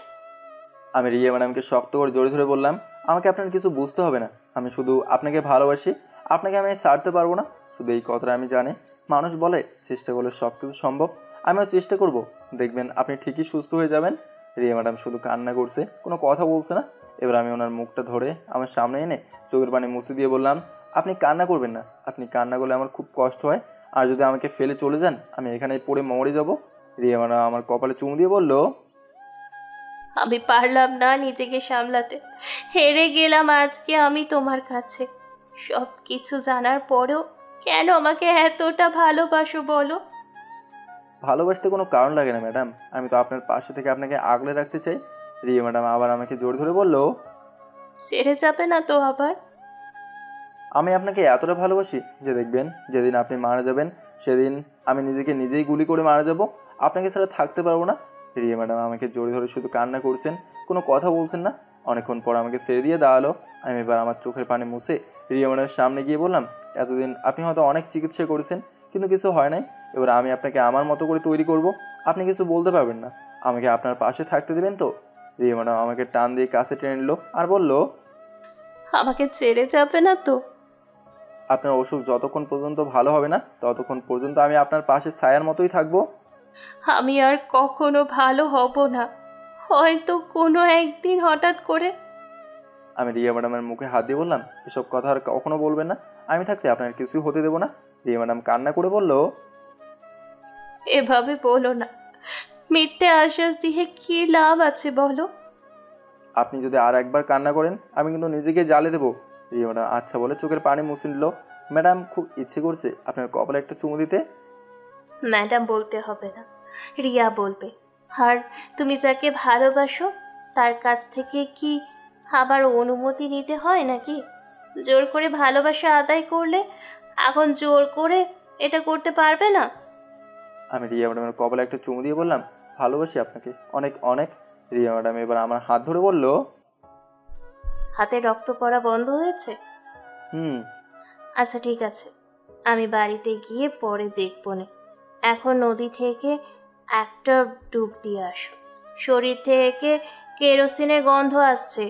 আমি রিয়া ম্যাডামকে শক্ত করে জড়ে ধরে বললাম, আমাকে আপনার কিছু বুঝতে হবে না, আমি শুধু আপনাকে ভালোবাসি, আপনাকে আমি ছাড়তে পারবো না। শুধু এই কথাটা আমি জানি। মানুষ বলে চেষ্টা করলে সব কিছু সম্ভব, আমিও চেষ্টা করব, দেখবেন আপনি ঠিকই সুস্থ হয়ে যাবেন। রিয়া ম্যাডাম শুধু কান্না করছে, কোনো কথা বলছে না। এবার আমি ওনার মুখটা ধরে আমার সামনে এনে চোখের পানি মুছে দিয়ে বললাম, আপনি কান্না করবেন না, আপনি কান্না করলে আমার খুব কষ্ট হয়, আর যদি আমাকে ফেলে চলে যান আমি এখানেই পড়ে মরে যাব। রিয়া ম্যাডাম আমার কপালে চুমু দিয়ে বলল, আমি পারলাম না নিজেকে সামলাতে, হেরে গেলাম আজকে আমি তোমার কাছে। সব কিছু জানার পরেও কেন আমাকে এতটা ভালোবাসো বলো? ভালোবাসতে কোনো কারণ লাগে না ম্যাডাম, আমি তো আপনার পাশে থেকে আপনাকে আগলে রাখতে চাই। রিয়া ম্যাডাম আবার আমাকে জোর ধরে বলল, ছেড়ে যাবে না তো আবার? আমি আপনাকে এতটা ভালোবাসি যে দেখবেন যেদিন আপনি মারা যাবেন সেদিন আমি নিজেকে নিজেই গুলি করে মারা যাব, আপনাকে ছাড়া থাকতে পারবো না। রিয়া ম্যাডাম আমাকে জোরে ধরে শুধু কান্না করছেন, কোনো কথা বলছেন না। অনেকক্ষণ পর আমাকে ছেড়ে দিয়ে দাঁড়ালো। আমি এবার আমার চোখের পানি মুছে রিয়া ম্যাডামের সামনে গিয়ে বললাম, এতদিন আপনি হয়তো অনেক চিকিৎসা করেছেন কিন্তু কিছু হয় নাই, এবার আমি আপনাকে আমার মতো করে তৈরি করব, আপনি কিছু বলতে পারবেন না, আমাকে আপনার পাশে থাকতে দেবেন তো? রিয়া ম্যাডাম আমাকে টান দিয়ে কাছে টেনে নিল আর বলল, আমাকে ছেড়ে যাবে না তো? আপনার অসুখ যতক্ষণ পর্যন্ত ভালো হবে না ততক্ষণ পর্যন্ত আমি আপনার পাশে ছায়ার মতোই থাকবো। আমি আর কখনো ভালো হব না, হয়তো কোনো একদিন হঠাৎ করে। আমি রিয়া ম্যাডামের মুখে হাত দিয়ে বললাম, এসব কথা আর কখনো বলবেন না, আমি থাকতে আপনার কিছুই হতে দেবো না। রিয়া ম্যাডাম কান্না করে বলল, এভাবে বলো না, মিথ্যে আশ্বাস দিয়ে কি লাভ আছে বলো? আপনি যদি আর একবার কান্না করেন আমি কিন্তু নিজেকে জ্বালে দেবো। রিয়া ম্যাডাম আচ্ছা বলে চোখের পানি মুছে নিল। ম্যাডাম খুব ইচ্ছে করছে আপনার কপালে একটা চুমু দিতে। ম্যাডাম বলতে হবে না, রিয়া বলবে। আর তুমি যাকে ভালোবাসো তার কাছ থেকে কি আবার অনুমতি নিতে হয় নাকি? জোর করে ভালোবাসা আদায় করলে এখন জোর করে এটা করতে পারবে না। আমি রিয়া ম্যাডামের কপালে একটা চুমু দিয়ে বললাম, ভালোবাসি আপনাকে অনেক অনেক। রিয়া ম্যাডাম এবার আমার হাত ধরে বলল, হাতে রক্ত পড়া বন্ধ হয়েছে? হুম। আচ্ছা ঠিক আছে, আমি বাড়িতে গিয়ে পরে দেখব নে। এখন নদী থেকে একটা ডুব দিয়ে আসো, শরীর থেকে কেরোসিনের গন্ধ আসছে।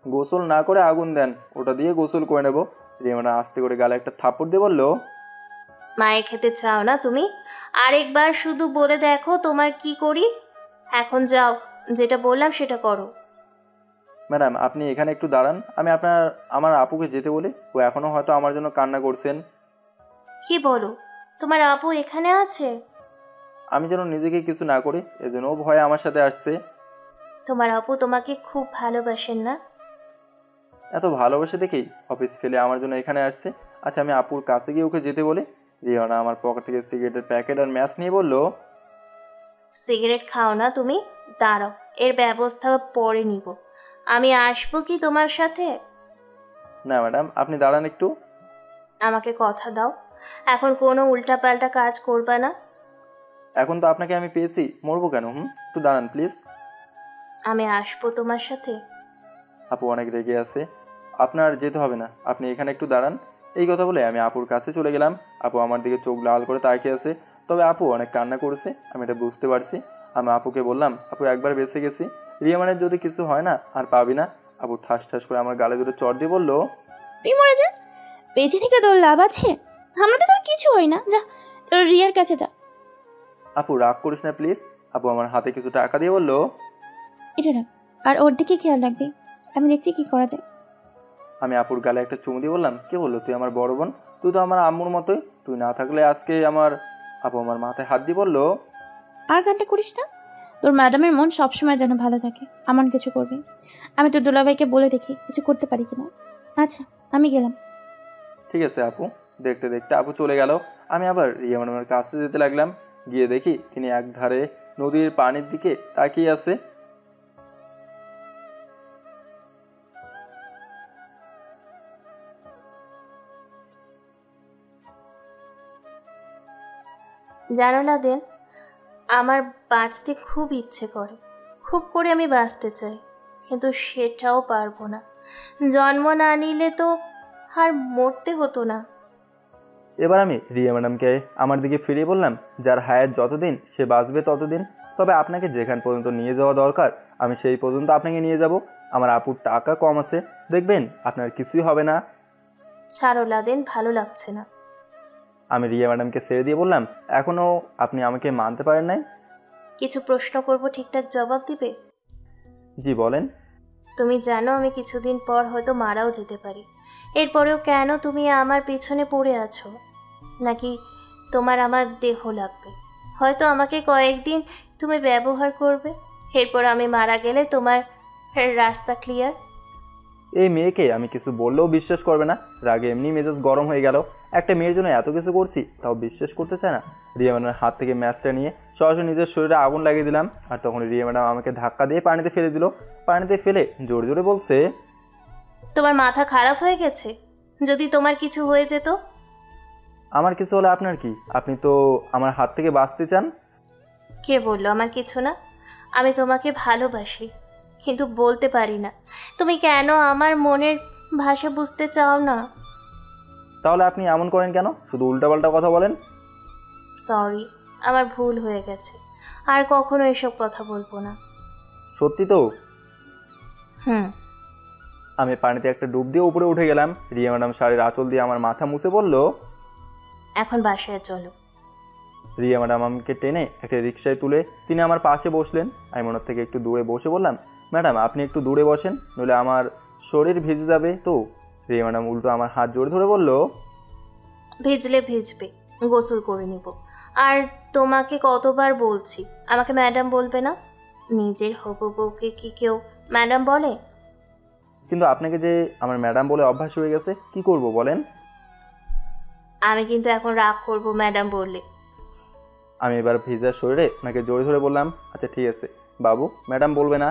গোসল না করে আগুন দেন, ওটা দিয়ে গোসল করে নেব। রিয়া ম্যাডাম আস্তে করে গালে একটা থাপ্পড় দিয়ে বলল, মায়ের খেতে চাও না তুমি? আরেকবার শুধু বলে দেখো তোমার কি করি। এখন যাও, যেটা বললাম সেটা করো। ম্যাডাম আপনি এখানে একটু দাঁড়ান, আমি আমার আপুকে যেতে বলি, ও এখনও হয়তো আমার জন্য কান্না করছেন। কি বলো, তোমার আপু এখানে আছে? আমি যেন নিজেকে কিছু না করি এজন্য ও ভয়ে আমার সাথে আসছে। তোমার আপু তোমাকে খুব ভালোবাসেন না? এত ভালোবাসে দেখেই অফিস ফেলে আমার জন্য এখানে আসছে। আচ্ছা আমি আপুর কাছে গিয়ে ওকে যেতে বলি। রিয়ানা আমার পকেট থেকে সিগারেটের প্যাকেট আর ম্যাচ নিয়ে বলল, সিগারেট খাও না তুমি, দাঁড়াও, এর ব্যবস্থা পরে নিব। আমি আসবো কি তোমার সাথে? না ম্যাডাম আপনি দাঁড়ান একটু। আমাকে কথা দাও, এখন কোনো উল্টাপাল্টা কাজ করবা না। এখন তো আপনাকে আমি পেয়েছি, মরবো কেন? একটু দাঁড়ান প্লিজ। আমি আসবো তোমার সাথে? আপু অনেক রেগে আছে। আপনার যেতে হবে না, আপনি এখানে একটু দাঁড়ান। এই কথা বলে আমি আপুর কাছে চলে গেলাম। আপু আমার দিকে চোখ লাল করে তাকিয়ে আছে, তবে আপু অনেক কান্না করেছে, আমি এটা বুঝতে পারছি। আমি আপুকে বললাম, আপু একবার বেঁচে গেছি, রিয়া ম্যাডামের যদি কিছু হয় না আর পাবি না। আপু ঠাস ঠাস করে আমার গালে দুটো চড় দিয়ে বললো, তুই মরে যা, বেঁচে থেকে তোর লাভ আছে? আমরা তো তোর কিছু হই না, যা তোর রিয়ার কাছে যা। আপু রাগ করিস না প্লিজ। আপু আমার হাতে কিছু টাকা দিয়ে বললো, এটা রাখ, আর ওর দিকে খেয়াল রাখবি, আমি দেখছি কি করা যায়। আমি আপুর গালে একটা চুমু দিয়ে বললাম, কে বললো তুই আমার বড় বোন? তুই তো আমার আম্মুর মতোই, তুই না থাকলে আজকে আমার। আপু আমার মাথায় হাত দিয়ে বললো, আর গানটা করিস না, তোর ম্যাডামের মন সবসময় যেন ভালো থাকে, এমন কিছু করবি। আমি তোর দুলাভাইকে বলে দেখি কিছু করতে পারি কিনা। আচ্ছা, আমি গেলাম। ঠিক আছে আপু। দেখতে দেখতে আপু চলে গেল। আমি আবার রিয়া ম্যাডামের কাছে যেতে লাগলাম। গিয়ে দেখি তিনি একধারে নদীর পানির দিকে তাকিয়ে আছে। জানো লাদেন, আমার বাঁচতে খুব ইচ্ছে করে, খুব করে আমি বাঁচতে চাই, কিন্তু সেটাও পারবো না। জন্ম না নিলে তো আর মরতে হতো না। এবার আমি রিয়া ম্যাডামকে আমার দিকে ফিরিয়ে বললাম, যার হায়াত যতদিন সে বাঁচবে ততদিন, তবে আপনাকে যেখান পর্যন্ত নিয়ে যাওয়া দরকার আমি সেই পর্যন্ত আপনাকে নিয়ে যাব। আমার আপুর টাকা কম আছে, দেখবেন আপনার কিছুই হবে না। ছাড়ো লাদেন, ভালো লাগছে না। আমি রিয়া ম্যাডামকে ছেড়ে দিয়ে বললাম, এখনও আপনি আমাকে মানতে পারেন নাই? কিছু প্রশ্ন করব, ঠিকঠাক জবাব দিবে? জি বলেন। তুমি জানো আমি কিছুদিন পর হয়তো মারাও যেতে পারি, এরপরেও কেন তুমি আমার পেছনে পড়ে আছো? নাকি তোমার আমার দেহ লাগবে? হয়তো আমাকে কয়েকদিন তুমি ব্যবহার করবে, এরপর আমি মারা গেলে তোমার রাস্তা ক্লিয়ার। এই মেয়েকে আমি কিছু বললেও বিশ্বাস করবে না। রাগে এমনি মেজাজ গরম হয়ে গেল। একটা মেয়ের জন্য এত কিছু করছি, তাও বিশ্বাস করতে চায় না। রিয়া ম্যাডামের হাত থেকে ম্যাচটা নিয়ে সরাসরি নিজের শরীরে আগুন লাগিয়ে দিলাম। আর তখন রিয়া ম্যাডাম আমাকে ধাক্কা দিয়ে পানিতে ফেলে দিল। পানিতে ফেলে জোরে জোরে বলছে, তোমার মাথা খারাপ হয়ে গেছে? যদি তোমার কিছু হয়ে যেত? আমার কিছু হলে আপনার কি? আপনি তো আমার হাত থেকে বাঁচতে চান। কে বললো আমার কিছু না? আমি তোমাকে ভালোবাসি, কিন্তু বলতে পারি না। তুমি কেন আমার মনের ভাষা বুঝতে চাও না? তাহলে আপনি এমন করেন কেন? শুধু উল্টাপাল্টা কথা বলেন। সরি, আমার ভুল হয়ে গেছে, আর কখনো এসব কথা বলবো না। সত্যি তো? হুম। আমি পানিতে একটা ডুব দিয়ে উপরে উঠে গেলাম। রিয়া ম্যাডাম শাড়ির আঁচল দিয়ে আমার মাথা মুছে বলল, এখন বাসায় চলো। রিয়া ম্যাডাম আমাকে টেনে একটা রিক্সায় তুলে তিনি আমার পাশে বসলেন। আমি ওনার থেকে একটু দূরে বসে বললাম, ম্যাডাম আপনি একটু দূরে বসেন, নইলে আমার শরীর ভিজে যাবে তো। রিয়া ম্যাডাম উল্টো আমার হাত জোরে ধরে বলল, ভিজলে ভিজবে, গোসল করে নিব। আর তোমাকে কতবার বলছি আমাকে ম্যাডাম বলবে না? নিজের হবু বউকে কি কেউ ম্যাডাম বলে? কিন্তু আপনাকে যে আমার ম্যাডাম বলে অভ্যাস হয়ে গেছে, কি করব বলেন? আমি কিন্তু এখন রাগ করবো ম্যাডাম বললে। আমি এবার ভিজা শরীরে ওনাকে জোরে ধরে বললাম, আচ্ছা ঠিক আছে বাবু, ম্যাডাম বলবে না।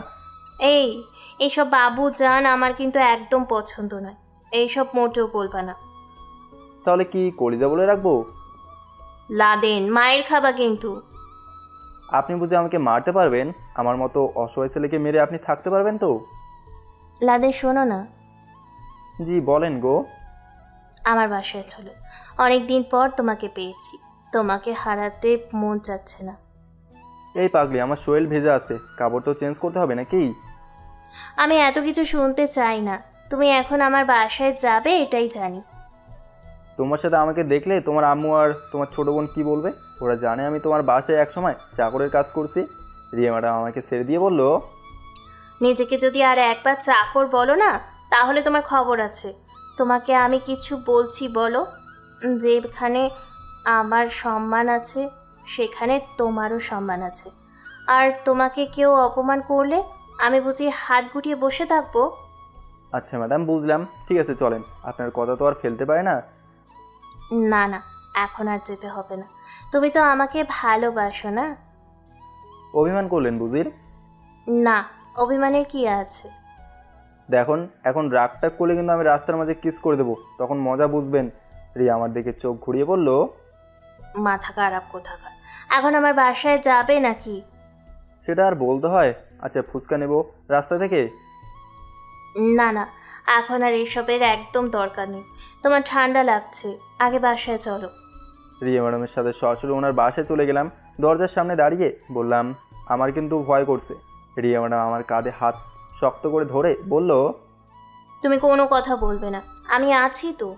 এইসব বাবু জান আমার কিন্তু একদম পছন্দ নয়, এইসব মোটেও বলবা না। তাহলে কি কলিজা বলে রাখবো? লাদেন, মায়ের খাবা কিন্তু। আপনি বুঝে আমাকে মারতে পারবেন? আমার মতো অসহায় ছেলেকে মেরে আপনি থাকতে পারবেন তো? লাদেন শোনো না। জি বলেন গো। আমার বাসায় চলো, অনেক দিন পর তোমাকে পেয়েছি, তোমাকে হারাতে মন চাচ্ছে না। এই পাগলি, আমার শরীর ভেজা আছে, কাপড় তো চেঞ্জ করতে হবে নাকি? আমি এত কিছু শুনতে চাই না, তুমি এখন আমার বাসায় যাবে এটাই জানি। তোমার সাথে আমাকে দেখলে তোমার আম্মু আর তোমার ছোট বোন কি বলবে? ওরা জানে আমি তোমার বাসায় একসময় চাকরের কাজ করছি। রিয়া ম্যাডাম আমাকে ছেড়ে দিয়ে বলল, নিজেকে যদি আর একবার চাকর বলো না, তাহলে তোমার খবর আছে। তোমাকে আমি কিছু বলছি, বলো। যেখানে আমার সম্মান আছে সেখানে তোমারও সম্মান আছে। আর তোমাকে কেউ অপমান করলে আমি বুঝি হাত গুটিয়ে বসে থাকবো? আচ্ছা ম্যাডাম বুঝলাম, ঠিক আছে চলেন, আপনার কথা তো আর ফেলতে পারে না। না না, এখন আর যেতে হবে না, তুমি তো আমাকে ভালোবাসো না। অভিমান করলেন বুঝির? না, অভিমানের কি আছে? দেখুন এখন রাগটাগ করলে কিন্তু আমি রাস্তার মাঝে কিস করে দেবো, তখন মজা বুঝবেন। রিয়া আমার দিকে চোখ ঘুরিয়ে বলল, মাথা খারাপ কোথাকার, এখন আমার বাসায় যাবে নাকি? সেটা আর বলতে হয়? আচ্ছা ফুচকা নেব রাস্তা থেকে? না না, এখন আর এসবের একদম দরকার নেই। তোমার ঠান্ডা লাগছে, আগে বাসায় চলো। রিয়া ম্যাডামের সাথে সরাসরি ওনার বাসায় চলে গেলাম। দরজার সামনে দাঁড়িয়ে বললাম, আমার কিন্তু ভয় করছে। রিয়া ম্যাডাম আমার কাঁধে হাত শক্ত করে ধরে বলল, তুমি কোনো কথা বলবে না, আমি আছি তো।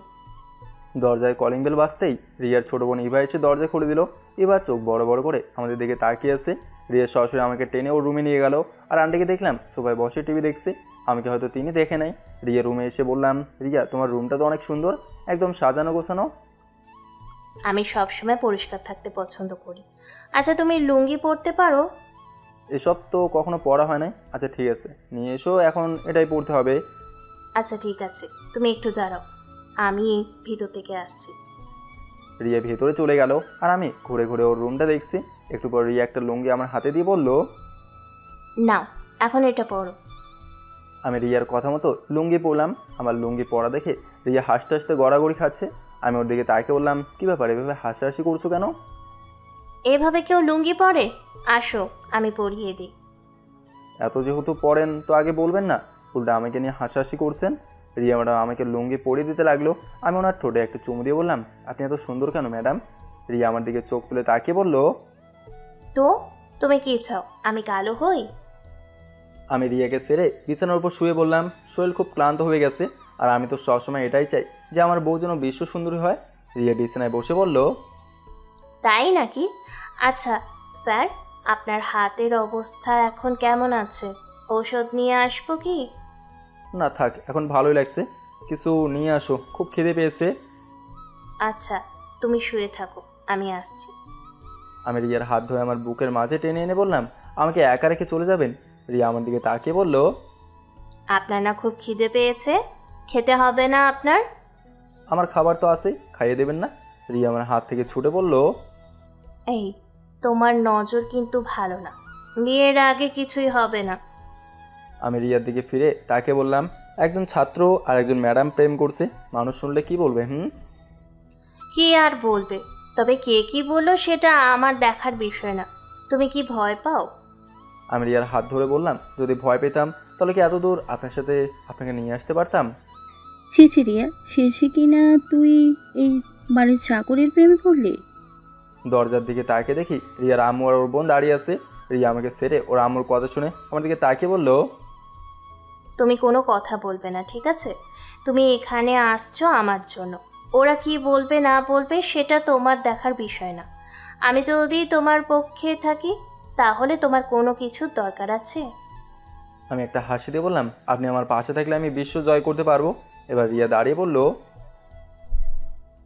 দরজায় কলিং বেল বাজতেই রিয়ার ছোটো বোন ইভা এসে দরজা খুলে দিল। এবার চোখ বড় বড় করে আমাদের দিকে তাকিয়ে আছে। রিয়া সরাসরি আমাকে টেনে ওর রুমে নিয়ে গেল। আর আন্টিকে দেখলাম সোফায় বসে টিভি দেখছে। আমাকে হয়তো তিনি দেখে নাই। রিয়া রুমে এসে বললাম, রিয়া তোমার রুমটা তো অনেক সুন্দর, একদম সাজানো গোছানো। আমি সবসময় পরিষ্কার থাকতে পছন্দ করি। আচ্ছা তুমি লুঙ্গি পরতে পারো? এসব তো কখনো পড়া হয় নাই। আচ্ছা ঠিক আছে, নিয়ে এসো, এখন এটাই পড়তে হবে। আচ্ছা ঠিক আছে, তুমি একটু দাঁড়াও, আমি ভিতর থেকে আসছি। রিয়া ভেতরে চলে গেল আর আমি ঘুরে ঘুরে ওর রুমটা দেখছি। একটু পর রিয়া একটা লুঙ্গি আমার হাতে দিয়ে বলল, নাও এখন এটা পরো। আমি রিয়ার কথা মতো লুঙ্গি পরলাম। আমার লুঙ্গি পরা দেখে রিয়া হাসতে হাসতে গড়াগড়ি খাচ্ছে। আমি ওর দিকে তাকে বললাম, কী ব্যাপার এভাবে হাসাহাসি করছো কেন? এভাবে কেউ লুঙ্গি পরে? আসো আমি পরিয়ে দিই। এত যেহেতু পরেন তো আগে বলবেন না, উল্টা আমাকে নিয়ে হাসাহাসি করছেন। রিয়া ম্যাডাম আমাকে লুঙ্গি পরিয়ে দিতে লাগলো। আমি ওনার ঠোঁটে একটা চুমু দিয়ে বললাম, আপনি এত সুন্দর কেন ম্যাডাম? রিয়া আমার দিকে চোখ তুলে তাকিয়ে বলল, তো তুমি কি চাও আমি কালো হই? আমি রিয়াকে সেরে বিছানার উপর শুয়ে বললাম, শরীর খুব ক্লান্ত হয়ে গেছে, আর আমি তো সবসময় এটাই চাই যে আমার বউ যেন বিশ্ব সুন্দরী হয়। রিয়া বিছানায় বসে বলল, তাই নাকি? আচ্ছা স্যার, আপনার হাতের অবস্থা এখন কেমন আছে? ঔষধ নিয়ে আসবো কি? না থাক, এখন ভালোই লাগছে, কিছু নিয়ে আসো, খুব খিদে পেয়েছে। আচ্ছা তুমি শুয়ে থাকো, আমি আসছি। আমি রিয়ার হাত ধরে আমার বুকের মাঝে টেনে এনে বললাম, আমাকে একা রেখে চলে যাবেন? রিয়া আমার দিকে তাকিয়ে বলল, আপনার না খুব খিদে পেয়েছে, খেতে হবে না আপনার? আমার খাবার তো আছেই, খাইয়ে দেবেন না? রিয়া আমার হাত থেকে ছুটে বলল, এই তোমার নজর কিন্তু ভালো না, বিয়ের আগে কিছুই হবে না। আমি রিয়ার দিকে ফিরে তাকে বললাম, একজন ছাত্র আর একজন ম্যাডাম প্রেম করছে, মানুষ শুনলে কি বলবে? কি আর বলবে, তবে কে কি বললো সেটা আমার দেখার বিষয় না। তুমি কি ভয় পাও? আমি রিয়ার হাত ধরে বললাম, যদি ভয় পেতাম তাহলে কি এত দূর আপনার সাথে আপনাকে নিয়ে আসতে পারতাম? ছি ছি রিয়া, শেষে কিনা তুই এই বাড়ির চাকরির প্রেমে পড়লি? দরজার দিকে তাকিয়ে দেখি রিয়ার আম্মু আর ওর বোন দাঁড়িয়ে আছে। রিয়া আমাকে সেরে ওর আম্মুর কথা শুনে আমার দিকে তাকিয়ে বলল, তুমি কোনো কথা বলবে না, ঠিক আছে? তুমি এখানে আসছো আমার জন্য, ওরা কি বলবে না বলবে সেটা তোমার দেখার বিষয় না। আমি যদি তোমার পক্ষে থাকি তাহলে তোমার কোনো কিছুর দরকার আছে? আমি একটা হাসি দিয়ে বললাম, আপনি আমার পাশে থাকলে আমি বিশ্ব জয় করতে পারবো। এবার রিয়া দাঁড়িয়ে বলল,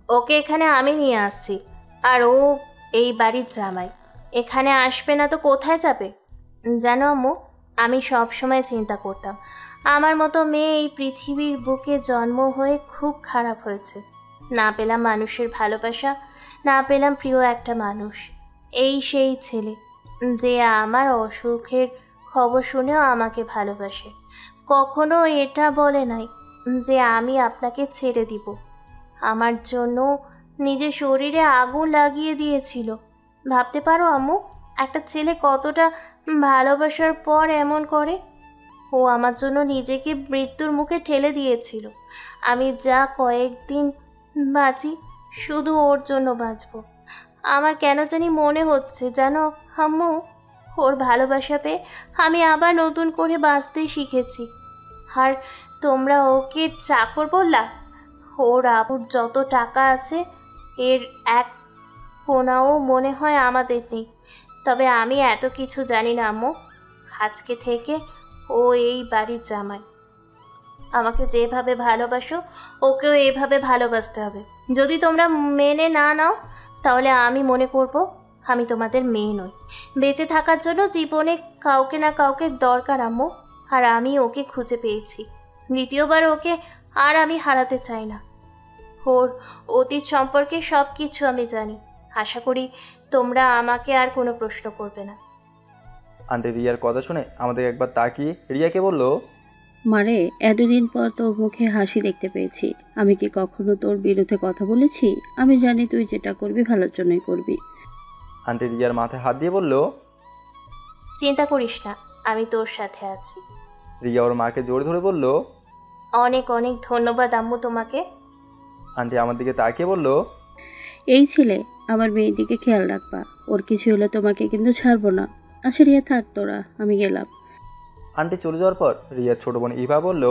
ওকে এখানে আমি নিয়ে আসছি, আর ও এই বাড়ির জামাই, এখানে আসবে না তো কোথায় যাবে? জানো আম্মু, আমি সব সময় চিন্তা করতাম আমার মতো মেয়ে এই পৃথিবীর বুকে জন্ম হয়ে খুব খারাপ হয়েছে। না পেলাম মানুষের ভালোবাসা, না পেলাম প্রিয় একটা মানুষ। এই সেই ছেলে যে আমার অসুখের খবর শুনেও আমাকে ভালোবাসে, কখনো এটা বলে নাই যে আমি আপনাকে ছেড়ে দিব। আমার জন্য নিজের শরীরে আগুন লাগিয়ে দিয়েছিল। ভাবতে পারো আম্মু, একটা ছেলে কতটা ভালোবাসার পর এমন করে? ও আমার জন্য নিজেকে মৃত্যুর মুখে ঠেলে দিয়েছিল। আমি যা কয়েকদিন বাঁচি শুধু ওর জন্য বাঁচব। আমার কেন জানি মনে হচ্ছে জানো আম্মু, ওর ভালোবাসা পেয়ে আমি আবার নতুন করে বাঁচতে শিখেছি। আর তোমরা ওকে চাকর বললা? ওর আবুর যত টাকা আছে এর এক কোনাও মনে হয় আমাদের নেই। তবে আমি এত কিছু জানি না আম্মু, আজকে থেকে ও এই বাড়ির জামাই। আমাকে যেভাবে ভালোবাসো ওকেও এভাবে ভালোবাসতে হবে। যদি তোমরা মেনে না নাও তাহলে আমি মনে করব আমি তোমাদের মেয়ে নই। বেঁচে থাকার জন্য জীবনে কাউকে না কাউকে দরকার আম্মু, আর আমি ওকে খুঁজে পেয়েছি। দ্বিতীয়বার ওকে আর আমি হারাতে চাই না। ওর অতীত সম্পর্কে সব কিছু আমি জানি। আশা করি তোমরা আমাকে আর কোনো প্রশ্ন করবে না। আন্টি রিয়ার কথা শুনে আমাদের একবার তাকিয়ে রিয়াকে বলল, মারে, এতদিন পর তোর মুখে হাসি দেখতে পেয়েছি। আমি কি কখনো তোর বিরুদ্ধে কথা বলেছি? আমি জানি তুই যেটা করবি ভালোর জন্যই করবি। আন্টি রিয়ার মাথায় হাত দিয়ে বলল, চিন্তা করিস না, আমি তোর সাথে আছি। রিয়া ওর মাকে জোরে ধরে বলল। অনেক অনেক ধন্যবাদ আম্মু তোমাকে। আন্টি আমার দিকে তাকিয়ে বলল, এই ছেলে আমার মেয়ের দিকে খেয়াল রাখবা, ওর কিছু হলে তোমাকে কিন্তু ছাড়বো না। আচ্ছা রিয়া থাক তোরা, আমি গেলাম। আন্টি চলে যাওয়ার পর রিয়ার ছোট বোন ইভা বলল,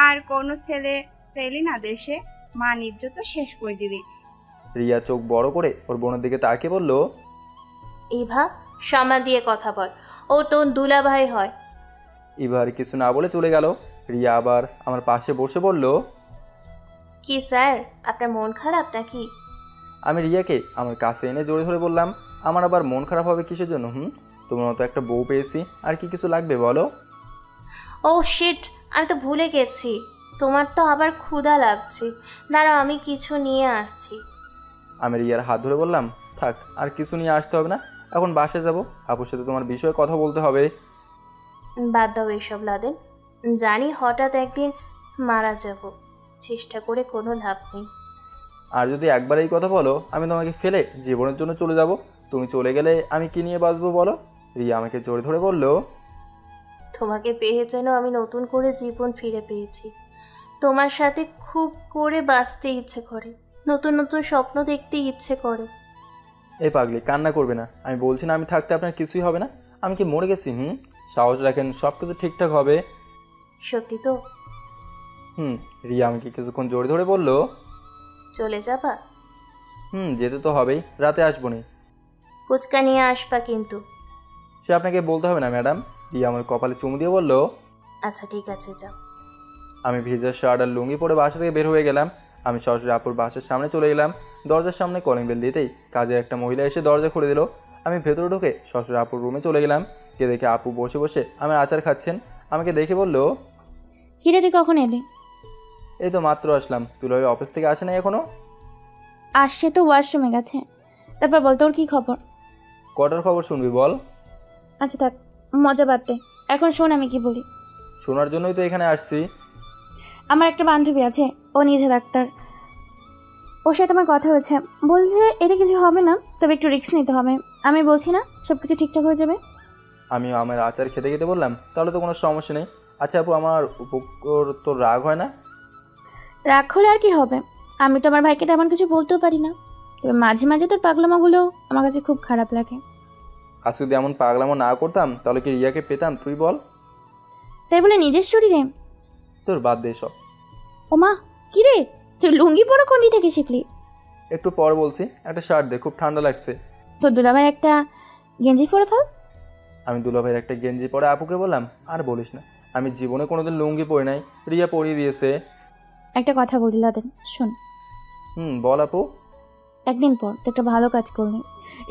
আর কোনো ছেলে পেলি না দেশে, মান ইজ্জত তো শেষ করে দিলি। রিয়া চোখ বড় করে ওর বোনের দিকে তাকিয়ে বলল, ইভা, সম্মান দিয়ে কথা বল, ও তোর দুলাভাই হয়। ইভা আর কিছু না বলে চলে গেল। রিয়া আবার আমার পাশে বসে বলল, কি স্যার, আপনার মন খারাপ নাকি? আমি রিয়াকে আমার কাছে এনে জোরে ধরে বললাম, আমার আবার মন খারাপ হবে কিসের জন্য? তোমার মতো একটা বউ পেয়েছি, আর কি কিছু লাগবে বলো? ও শিট, আমি তো ভুলে গেছি, তোমার তো আবার ক্ষুধা লাগছে। দাঁড়াও, আমি কিছু নিয়ে আসছি। আমি রিয়ার হাত ধরে বললাম, থাক, আর কিছু নিয়ে আসতে হবে না, এখন বাসে যাব, আপুর সাথে তোমার বিষয়ে কথা বলতে হবে। বাদ দাও এসব লাদেন, জানি হঠাৎ একদিন মারা যাব, চেষ্টা করে কোনো লাভ নেই। আর যদি একবার এই কথা বলো আমি তোমাকে ফেলে জীবনের জন্য চলে যাব, তুমি চলে গেলে আমি কি নিয়ে বাঁচবো বলো? রিয়া আমাকে জোরে ধরে বলল, তোমাকে পেয়ে যেন আমি নতুন করে জীবন ফিরে পেয়েছি। তোমার সাথে খুব করে বাঁচতে ইচ্ছে করে, নতুন নতুন স্বপ্ন দেখতে ইচ্ছে করে। এই পাগলি কান্না করবে না, আমি বলছি না আমি থাকতে আপনার কিছুই হবে না, আমি কি মরে গেছি? সাহস রাখেন, সব কিছু ঠিকঠাক হবে। সত্যি তো? রিয়া আমাকে কিছুক্ষণ জোরে ধরে বলল, চলে যাবা? যেতে তো হবেই, রাতে আসবো নি। ফুচকা নিয়ে আসবা কিন্তু। সে আপনাকে বলতে হবে না ম্যাডাম। রিয়া আমার কপালে চুমু দিয়ে বলল, আচ্ছা ঠিক আছে, যাও। আমি ভিজা শার্ট আর লুঙ্গি পরে বাসা থেকে বের হয়ে গেলাম। আমি সরাসরি আপুর বাসার সামনে চলে গেলাম। দরজার সামনে কলিং বেল দিতেই কাজের একটা মহিলা এসে দরজা খুলে দিল। আমি ভেতরে ঢুকে সরাসরি আপুর রুমে চলে গেলাম। গিয়ে দেখে আপু বসে বসে আমার আচার খাচ্ছেন। আমাকে দেখে বলল, কিরে তুই কখন এলি? এই তো মাত্র আসলাম। তুই অফিস থেকে আসে নাই এখনো? আসছে তো, ওয়াশরুমে গেছে। তারপর বল তোর কি খবর? কটার খবর শুনবি বল? আচ্ছা থাক, মজা বাদ দে, এখন শোন আমি কি বলি। শোনার জন্যই তো এখানে আসছি। আমার একটা বান্ধবী আছে, ও নিজে ডাক্তার। ওর সাথে আমার কথা হয়েছে, বলছে এতে কিছু হবে না, তবে একটু রিস্ক নিতে হবে। আমি বলছি না সব কিছু ঠিকঠাক হয়ে যাবে। আমিও আমার আচার খেতে খেতে বললাম, তাহলে তো কোনো সমস্যা নেই। আচ্ছা আপু, আমার উপর তো রাগ হয় না? রাগ হলে আর কি হবে, আমি তো আমার ভাইকে তেমন কিছু বলতেও পারি না, তবে মাঝে মাঝে তোর পাগলামোগুলো আমার কাছে খুব খারাপ লাগে। আজ যদি এমন পাগলামো না করতাম তাহলে কি রিয়াকে পেতাম তুই বল? তাই বলে নিজের শরীরে? তোর বাদ দে সব। ওমা, কিরে তুই লুঙ্গি পরা কোন দিক থেকে শিখলি? একটু পর বলছি, একটা শার্ট দে, খুব ঠান্ডা লাগছে। তোর দুলাভাই একটা গেঞ্জি পরে ফেল। আমি দুলাভাইয়ের একটা গেঞ্জি পরে আপুকে বললাম, আর বলিস না, আমি জীবনে কোনোদিন লুঙ্গি পরি নাই, রিয়া পরিয়ে দিয়েছে। একটা কথা বলি লাদেন, শোন। বল আপু। একদিন পর তুই একটা ভালো কাজ করলি,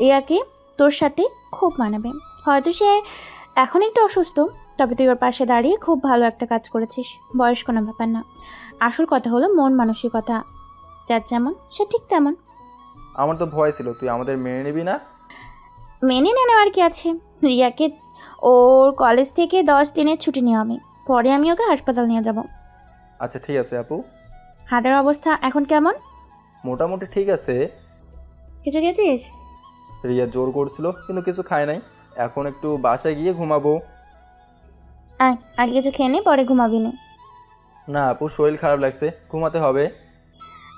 রিয়াকে তোর সাথে খুব মানাবে। হয়তো সে এখন একটু অসুস্থ, তবে তুই ওর পাশে দাঁড়িয়ে খুব ভালো একটা কাজ করেছিস। বয়স কোনো ব্যাপার না, আসল কথা হলো মন মানসিকতা, যার যেমন সে ঠিক তেমন। আমার তো ভয় ছিল তুই আমাদের মেনে নিবি না। মেনে নেওয়ার কি আছে, রিয়াকে ওর কলেজ থেকে 10 দিনের ছুটি নেওয়া হবে, পরে আমি ওকে হাসপাতাল নিয়ে যাব। আচ্ছা ঠিক আছে আপু। হার্টের অবস্থা এখন কেমন? মোটামুটি ঠিক আছে। কিছু গেছিস? রিয়া জোর করছিল কিন্তু কিছু খায় নাই, এখন একটু বাসায় গিয়ে ঘুমাবো। আগে কিছু খেয়ে নে, পরে ঘুমাবি না। না আপু, শরীর খারাপ লাগছে, ঘুমাতে হবে।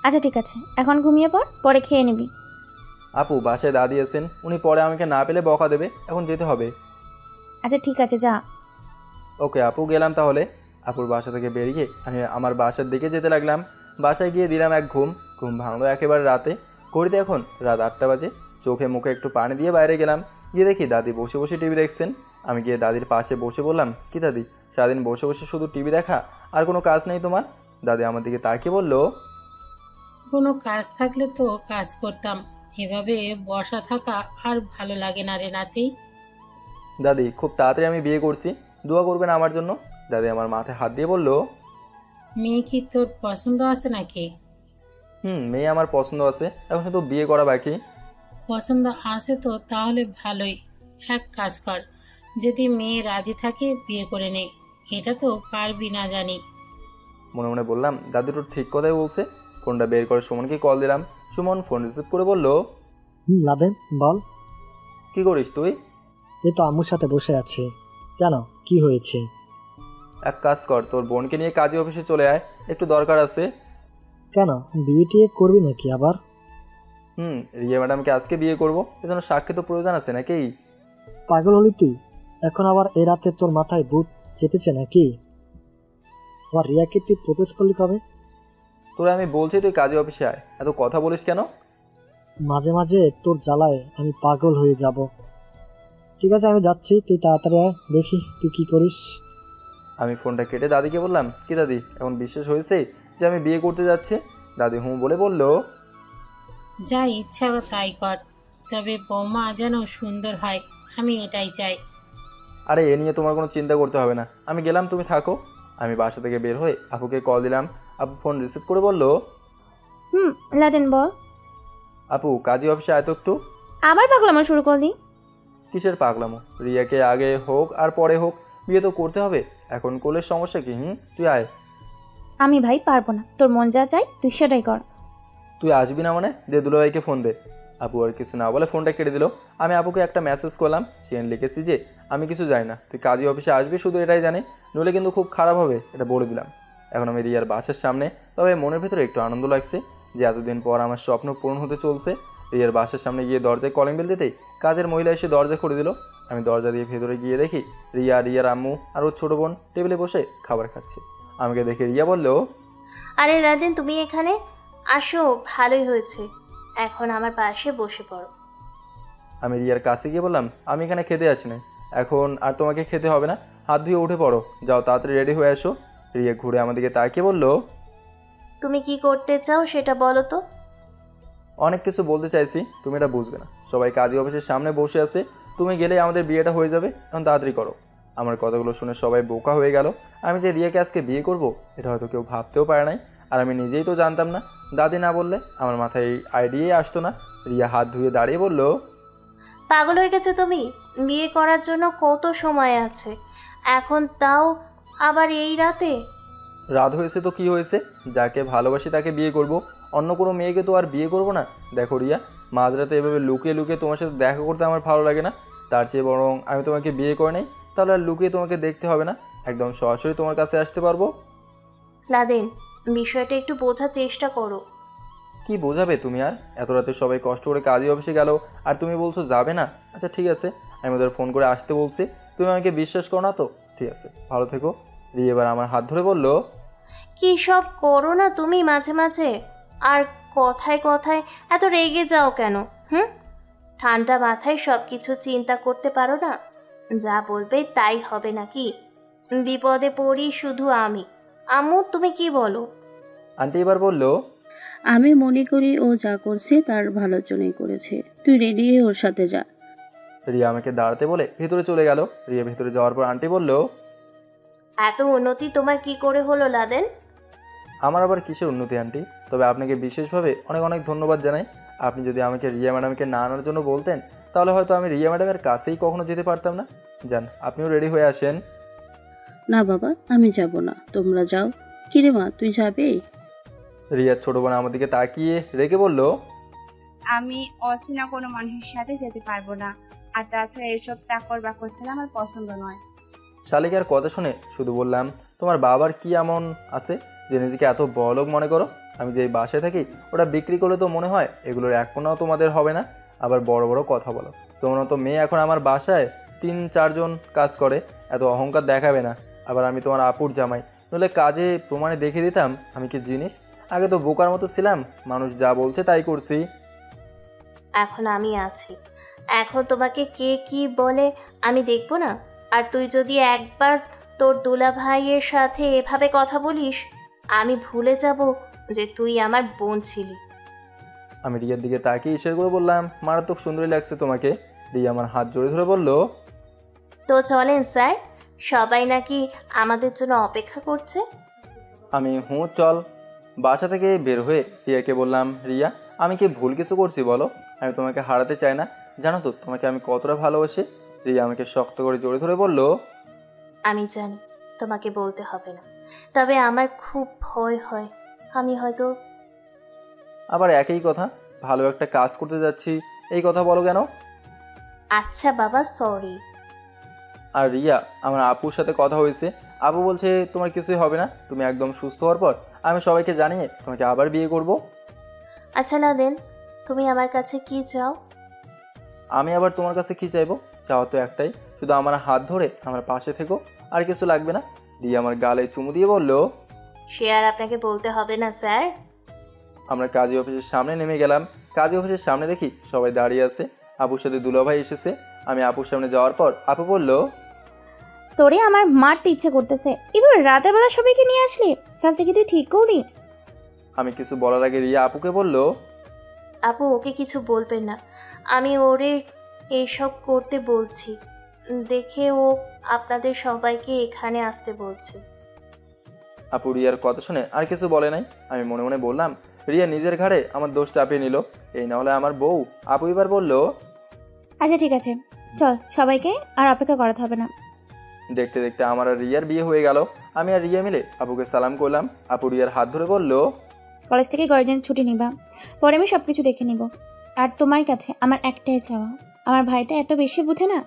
আচ্ছা ঠিক আছে, এখন ঘুমিয়ে পর, পরে খেয়ে নিবি। আপু বাসায় দাদি আছেন, উনি পরে আমাকে না পেলে বকা দেবে, এখন যেতে হবে। আচ্ছা ঠিক আছে, যা। ওকে আপু, গেলাম তাহলে। আপুর বাসা থেকে বেরিয়ে আমি আমার বাসার দিকে যেতে লাগলাম। বাসায় গিয়ে দিলাম এক ঘুম ভাঙলো একেবারে রাতে। ঘড়িতে এখন রাত 8টা বাজে। চোখে মুখে একটু পানি দিয়ে বাইরে গেলাম, গিয়ে দেখি দাদি বসে বসে টিভি দেখছেন। আমি গিয়ে দাদির পাশে বসে বললাম, কি দাদি, সারাদিন বসে বসে শুধু টিভি দেখা, আর কোনো কাজ নেই তোমার? দাদি আমার দিকে তাকিয়ে বলল, কোনো কাজ থাকলে তো কাজ করতাম, এভাবে বসা থাকা আর ভালো লাগে না রে নাতি। দাদি খুব তাড়াতাড়ি আমি বিয়ে করছি, দোয়া করবেন আমার জন্য। দাদি আমার মাথায় হাত দিয়ে বলল, মেয়ে কি তোর পছন্দ আছে নাকি? মেয়ে আমার পছন্দ আছে, এখন শুধু বিয়ে করা বাকি। পছন্দ আছে তো তাহলে ভালোই। এক কাজ কর, যদি মেয়ে রাজি থাকে বিয়ে করে নে। এটা তো পারবি না জানি। মনে মনে বললাম, দাদি তো ঠিক কথাই বলছে। ফোনটা বের করে সুমনকে কল দিলাম। সুমন ফোন রিসিভ করে বলল, লাদেন বল। কি করিস তুই? এই তো আম্মুর সাথে বসে আছি। কেন, কি হয়েছে? এক কাজ কর, তোর বোনকে নিয়ে কাজী অফিসে চলে আয়, একটু দরকার আছে। কেন, বিয়ে টিয়ে করবি নাকি আবার? রিয়া ম্যাডামকে আজকে বিয়ে করবো, এজন্য সাক্ষী তো প্রয়োজন আছে নাকি? পাগল হলি তুই? এখন আবার এই রাতে তোর মাথায় ভূত চেপেছে নাকি? আবার রিয়াকে তুই প্রপোজ করলি কবে? তোরা আমি বলছি তুই কাজী অফিসে আয়, এত কথা বলিস কেন? মাঝে মাঝে তোর জ্বালায় আমি পাগল হয়ে যাব। ঠিক আছে, আমি যাচ্ছি, তুই তাড়াতাড়ি আয়, দেখি তুই কি করিস। আমি ফোনটা কেটে দাদিকে বললাম, কি দাদি, এখন বিশ্বাস হয়েছে যে আমি বিয়ে করতে যাচ্ছি? দাদি হুঁ বলে বলল, যা ইচ্ছা তাই কর, তবে বৌমা যেন সুন্দর হয়, আমি এটাই চাই। আরে এ নিয়ে তোমার কোনো চিন্তা করতে হবে না, আমি গেলাম, তুমি থাকো। আমি বাসা থেকে বের হয়ে আপুকে কল দিলাম। আপু ফোন রিসিভ করে বলল, লাদেন বল। আপু কাজী অফিসে আয় তো একটু। আবার পাগলামো শুরু করলি? কিসের পাগলামো? রিয়াকে আগে হোক আর পরে হোক বিয়ে তো করতে হবে, এখন করলে সমস্যা কি? তুই আয়। আমি ভাই পারবো না, তোর মন যা চাই তুই সেটাই কর। তুই আসবি না মানে? দে দুলাভাইকে ফোন দে। আপু আর কিছু না বলে ফোনটা কেটে দিল। আমি আপুকে একটা মেসেজ করলাম, সেখানে লিখেছি যে আমি কিছু জানি না, তুই কাজী অফিসে আসবি শুধু এটাই জানি, নইলে কিন্তু খুব খারাপ হবে, এটা বলে দিলাম। এখন আমি রিয়ার বাসার সামনে, তবে মনের ভেতরে একটু আনন্দ লাগছে যে এতদিন পর আমার স্বপ্ন পূরণ হতে চলছে। রিয়ার বাসার সামনে গিয়ে দরজায় কলিং বেল দিতেই কাজের মহিলা এসে দরজা খুলে দিল। আমি দরজা দিয়ে ভেতরে গিয়ে দেখি রিয়ার আম্মু আর ওর ছোটো বোন টেবিলে বসে খাবার খাচ্ছে। আমাকে দেখে রিয়া বলল, আরে রাজেন, তুমি এখানে আসো, ভালোই হয়েছে, এখন আমার পাশে বসে পড়ো। আমি রিয়ার কাছে গিয়ে বললাম, আমি এখানে খেতে আসি না, এখন আর তোমাকে খেতে হবে না, হাত ধুয়ে উঠে পড়ো, যাও তাড়াতাড়ি রেডি হয়ে আসো। রিয়া ঘুরে আমাদেরকে তাকিয়ে বলল, তুমি কি করতে চাও সেটা বলো তো। অনেক কিছু বলতে চাইছি, তুমি এটা বুঝবে না, সবাই কাজী অফিসের সামনে বসে আছে, তুমি গেলেই আমাদের বিয়েটা হয়ে যাবে, এখন তাড়াতাড়ি করো। আমার কথাগুলো শুনে সবাই বোকা হয়ে গেল। আমি যে রিয়াকে আজকে বিয়ে করব এটা হয়তো কেউ ভাবতেও পারে নাই, আর আমি নিজেই তো জানতাম না। দাদি না বললে আমার মাথায় এই আইডিয়াই আসতো না। রিয়া হাত ধুয়ে দাঁড়িয়ে বলল, পাগল হয়ে গেছো তুমি? বিয়ে করার জন্য কত সময় আছে, এখন তাও আবার এই রাতে? রাত হয়েছে তো কি হয়েছে, যাকে ভালোবাসি তাকে বিয়ে করব, অন্য কোনো মেয়েকে তো আর বিয়ে করব না। দেখো রিয়া, মাঝরাতে এভাবে লুকিয়ে লুকিয়ে তোমার সাথে দেখা করতে আমার ভালো লাগে না, তার চেয়ে বরং আমি তোমাকে বিয়ে করে নেই, তাহলে আর লুকিয়ে তোমাকে দেখতে হবে না, একদম সরাসরি তোমার কাছে আসতে পারবো। লাদেন, বিষয়টা একটু বোঝার চেষ্টা করো। কি বোঝাবে তুমি? আর এত রাতে সবাই কষ্ট করে কাজী অফিসে গেল আর তুমি বলছো যাবে না? আচ্ছা ঠিক আছে, আমি ওদের ফোন করে আসতে বলছি, তুমি আমাকে বিশ্বাস করো না তো? ঠিক আছে, ভালো থেকো। রিয়া এবার আমার হাত ধরে বলল, কি সব করো না তুমি মাঝে মাঝে, আর কথায় কথায় এত রেগে যাও কেন? ঠান্ডা মাথায় সব কিছু চিন্তা করতে পারো না? যা বলবে তাই হবে নাকি? বিপদে পড়ি শুধু আমি। আম্মু তুমি কি বলো? আন্টি এবার বলল, আমি মনে করি ও যা করছে তার ভালোর জন্যই করেছে, তুই রেডি হয়ে ওর সাথে যা। রিয়া আমাকে দাঁড়াতে বলে ভেতরে চলে গেল। রিয়া ভেতরে যাওয়ার পর আন্টি বলল, এত উন্নতি তোমার কি করে হলো লাদেন? আমার আবার কিসের উন্নতি আন্টি, তবে আপনাকে বিশেষভাবে অনেক অনেক ধন্যবাদ জানাই। আপনি যদি আমাকে রিয়া ম্যাডামকে না আনার জন্য বলতেন, তাহলে হয়তো আমি রিয়া ম্যাডামের কাছেই কখনো যেতে পারতাম না। যান, আপনিও রেডি হয়ে আসেন। না বাবা, আমি যাব না, তোমরা যাও। কিরে মা, তুই যাবে? রিয়ার ছোট বোন আমার দিকে তাকিয়ে রেগে বলল, আমি অচেনা কোনো মানুষের সাথে যেতে পারবো না, আর তাছাড়া এসব চাকর বাকর ছেলে আমার পছন্দ নয়। শালিকার কথা শুনে শুধু বললাম, তোমার বাবার কি এমন আছে যে নিজেকে এত বড়লোক মনে করো? আমি যে বাসায় থাকি ওটা বিক্রি করলে তো মনে হয় এগুলোর এক কোনাও তোমাদের হবে না, আবার বড় বড় কথা বলো। তোমার তো মেয়ে এখন আমার বাসায় 3-4 জন কাজ করে, এত অহংকার দেখাবে না। আবার আমি তোমার আপুর জামাই, নইলে কাজে প্রমাণে দেখে দিতাম আমি কি জিনিস। আগে তো বোকার মতো ছিলাম, মানুষ যা বলছে তাই করছি। এখন আমি আছি, এখন তোমাকে কে কি বলে আমি দেখব না? আর তুই যদি একবার তোর দুলা ভাইয়ের সাথে এভাবে কথা বলিস, আমি ভুলে যাব যে তুই আমার বোন ছিলি। আমি রিয়ার দিকে তাকিয়ে ইশারা করে বললাম, মারাত্মক সুন্দরী লাগছে তোমাকে। রিয়া আমার হাত জড়িয়ে ধরে বলল, তো চলেন স্যার, সবাই নাকি আমাদের জন্য অপেক্ষা করছে। আমি চল। বাসা থেকে বের হয়ে রিয়াকে বললাম, রিয়া আমি কি ভুল কিছু করছি বলো? আমি তোমাকে হারাতে চাই না, জানো তো তোমাকে আমি কতটা ভালোবাসি। রিয়া আমাকে শক্ত করে জড়িয়ে ধরে বলল, আমি জানি তোমাকে বলতে হবে না, তবে আমার খুব ভয় হয় আমি হয়তো। আবার একই কথা, ভালো একটা কাজ করতে যাচ্ছি এই কথা বলো কেন? আচ্ছা বাবা, সরি। আর রিয়া, আমার আপুর সাথে কথা হয়েছে, আপু বলছে তোমার কিছুই হবে না, তুমি একদম সুস্থ হওয়ার পর আমি সবাইকে জানিয়ে তোমাকে আবার বিয়ে করব। আচ্ছা নাদেন, তুমি আমার কাছে কি চাও? আমি আবার তোমার কাছে কি চাইবো? চাওয়া তো একটাই, শুধু আমার হাত ধরে আমার পাশে থেকো, আর কিছু লাগবে না। রিয়া আমার গালে চুমু দিয়ে বলল, সে আর আপনাকে বলতে হবে না স্যার। আমরা কাজী অফিসের সামনে নেমে গেলাম। কাজী অফিসের সামনে দেখি সবাই দাঁড়িয়ে আছে, আপুর সাথে দুলাভাই এসেছে। আমি আপুর সামনে যাওয়ার পর আপু বলল, তোরে আমার মারতে ইচ্ছে করতেছে, এবার রাতের বেলা সবাইকে নিয়ে আসলি, কাজটা কি তুই ঠিক করলি? আমি কিছু বলার আগে রিয়া আপুকে বলল, আপু ওকে কিছু বলবেন না, আমি ওরে এইসব করতে বলছি দেখে ও আপনাদের সবাইকে এখানে আসতে বলছে। আপু রিয়ার কথা শুনে আর কিছু বলে নাই। আমি মনে মনে বললাম, রিয়া নিজের ঘাড়ে আমার দোষ চাপিয়ে নিল, এই না হলে আমার বউ। আপু এবার বলল, আচ্ছা ঠিক আছে, চল, সবাইকে আর অপেক্ষা করাতে হবে না। দেখতে দেখতে আমার আর রিয়ার বিয়ে হয়ে গেল। আমি আর রিয়া মিলে আপুকে সালাম করলাম। আপু রিয়ার হাত ধরে বলল, কলেজ থেকে কয়েকদিন ছুটি নিবা, পরে আমি সব কিছু দেখে নিব। আর তোমার কাছে আমার একটাই চাওয়া, আমার ভাইটা এত বেশি বুঝে না,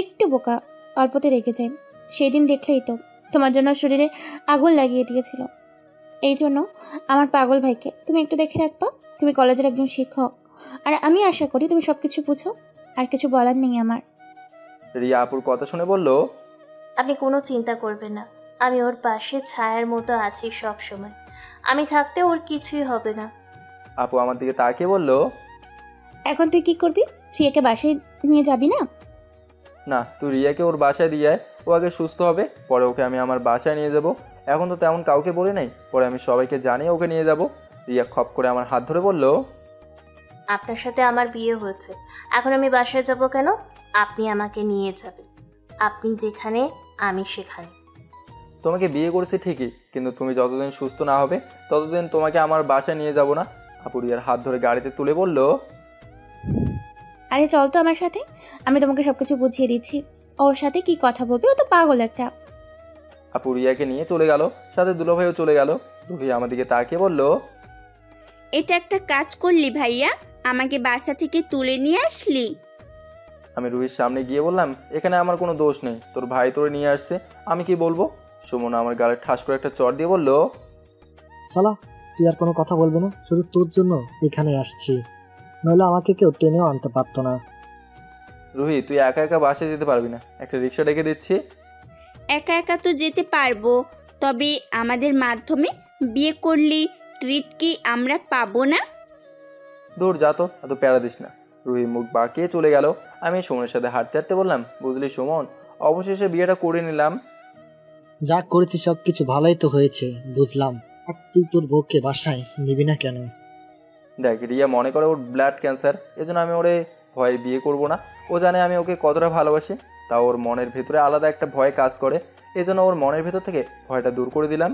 একটু বোকা, অল্পতে রেগে যায়। সেই দিন দেখলেই তো তোমার জন্য শরীরে আগুন লাগিয়ে দিয়েছিল। এই জন্য আমার পাগল ভাইকে তুমি একটু দেখে রাখবা। তুমি কলেজের একজন শিক্ষক, আর আমি আশা করি তুমি সব কিছু বুঝো। আর কিছু বলার নেই আমার। রিয়া আপুর কথা শুনে বলল, আপনি কোনো চিন্তা করবেন না, আমি ওর পাশে ছায়ার মতো আছি সব সময়। আমি থাকতে ওর কিছুই হবে না। আপু আমার দিকে তাকিয়ে বলল, এখন তুই কি করবি? রিয়াকে বাসায় নিয়ে যাবি না? না, তুই রিয়াকে ওর বাসায় দিয়ে আয়, ও আগে সুস্থ হবে, পরে ওকে আমি আমার বাসায় নিয়ে যাব। এখন তো তেমন কাউকে বলে নাই, পরে আমি সবাইকে জানিয়ে ওকে নিয়ে যাব। রিয়া খপ করে আমার হাত ধরে বলল, আপনার সাথে আমার বিয়ে হয়েছে, এখন আমি বাসায় যাব কেন? আপনি আমাকে নিয়ে যাবেন, আপনি যেখানে আমি সেখানে। তোমাকে বিয়ে করেছি ঠিকই, কিন্তু তুমি যতদিন সুস্থ না হবে ততদিন তোমাকে আমার বাসায় নিয়ে যাব না। আপু রিয়ার হাত ধরে গাড়িতে তুলে বলল, আরে চল তো আমার সাথে, আমি তোমাকে সবকিছু বুঝিয়ে দিচ্ছি। ওর সাথে কি কথা বলবি, ও তো পাগল একটা। আপু রিয়াকে নিয়ে চলে গেল, সাথে দুলাভাইও চলে গেল। রুহি আমার দিকে তাকিয়ে বলল, এটা একটা কাজ করলি ভাইয়া, আমাকে বাসা থেকে তুলে নিয়ে আসলি। আমি রুহির সামনে গিয়ে বললাম, এখানে আমার কোনো দোষ নেই, তোর ভাই তোরে নিয়ে আসছে, আমি কি বলবো? সুমন আমার গালে ঠাস করে একটা চড় দিয়ে বলল, শালা, তুই আর কোনো কথা বলবি না, শুধু তোর জন্য এখানে আসছি, নইলে আমাকে কেউ টেনেও আনতে পারতো না। রুহি, তুই একা একা বাসে যেতে পারবি না, একটা রিক্সা ডেকে দিচ্ছি। একা একা তো যেতে পারবো, তবে আমাদের মাধ্যমে বিয়ে করলি ট্রিট কি আমরা পাবো না? দূর যা তো, এত প্যারা দিস না। রুহি মুখ বাঁকিয়ে চলে গেল। আমি সুমনের সাথে হাঁটতে হাঁটতে বললাম, বুঝলি সুমন, অবশেষে বিয়েটা করে নিলাম। যা করেছি সব কিছু ভালোই তো হয়েছে, বুঝলাম। আর তুই তোর বউকে বাসায় নিবি না কেন? দেখ, রিয়া মনে করে ওর ব্লাড ক্যান্সার, এজন্য আমি ওরে ভয়ে বিয়ে করব না। ও জানে আমি ওকে কতটা ভালোবাসি, তা ওর মনের ভেতরে আলাদা একটা ভয় কাজ করে, এজন্য ওর মনের ভেতর থেকে ভয়টা দূর করে দিলাম।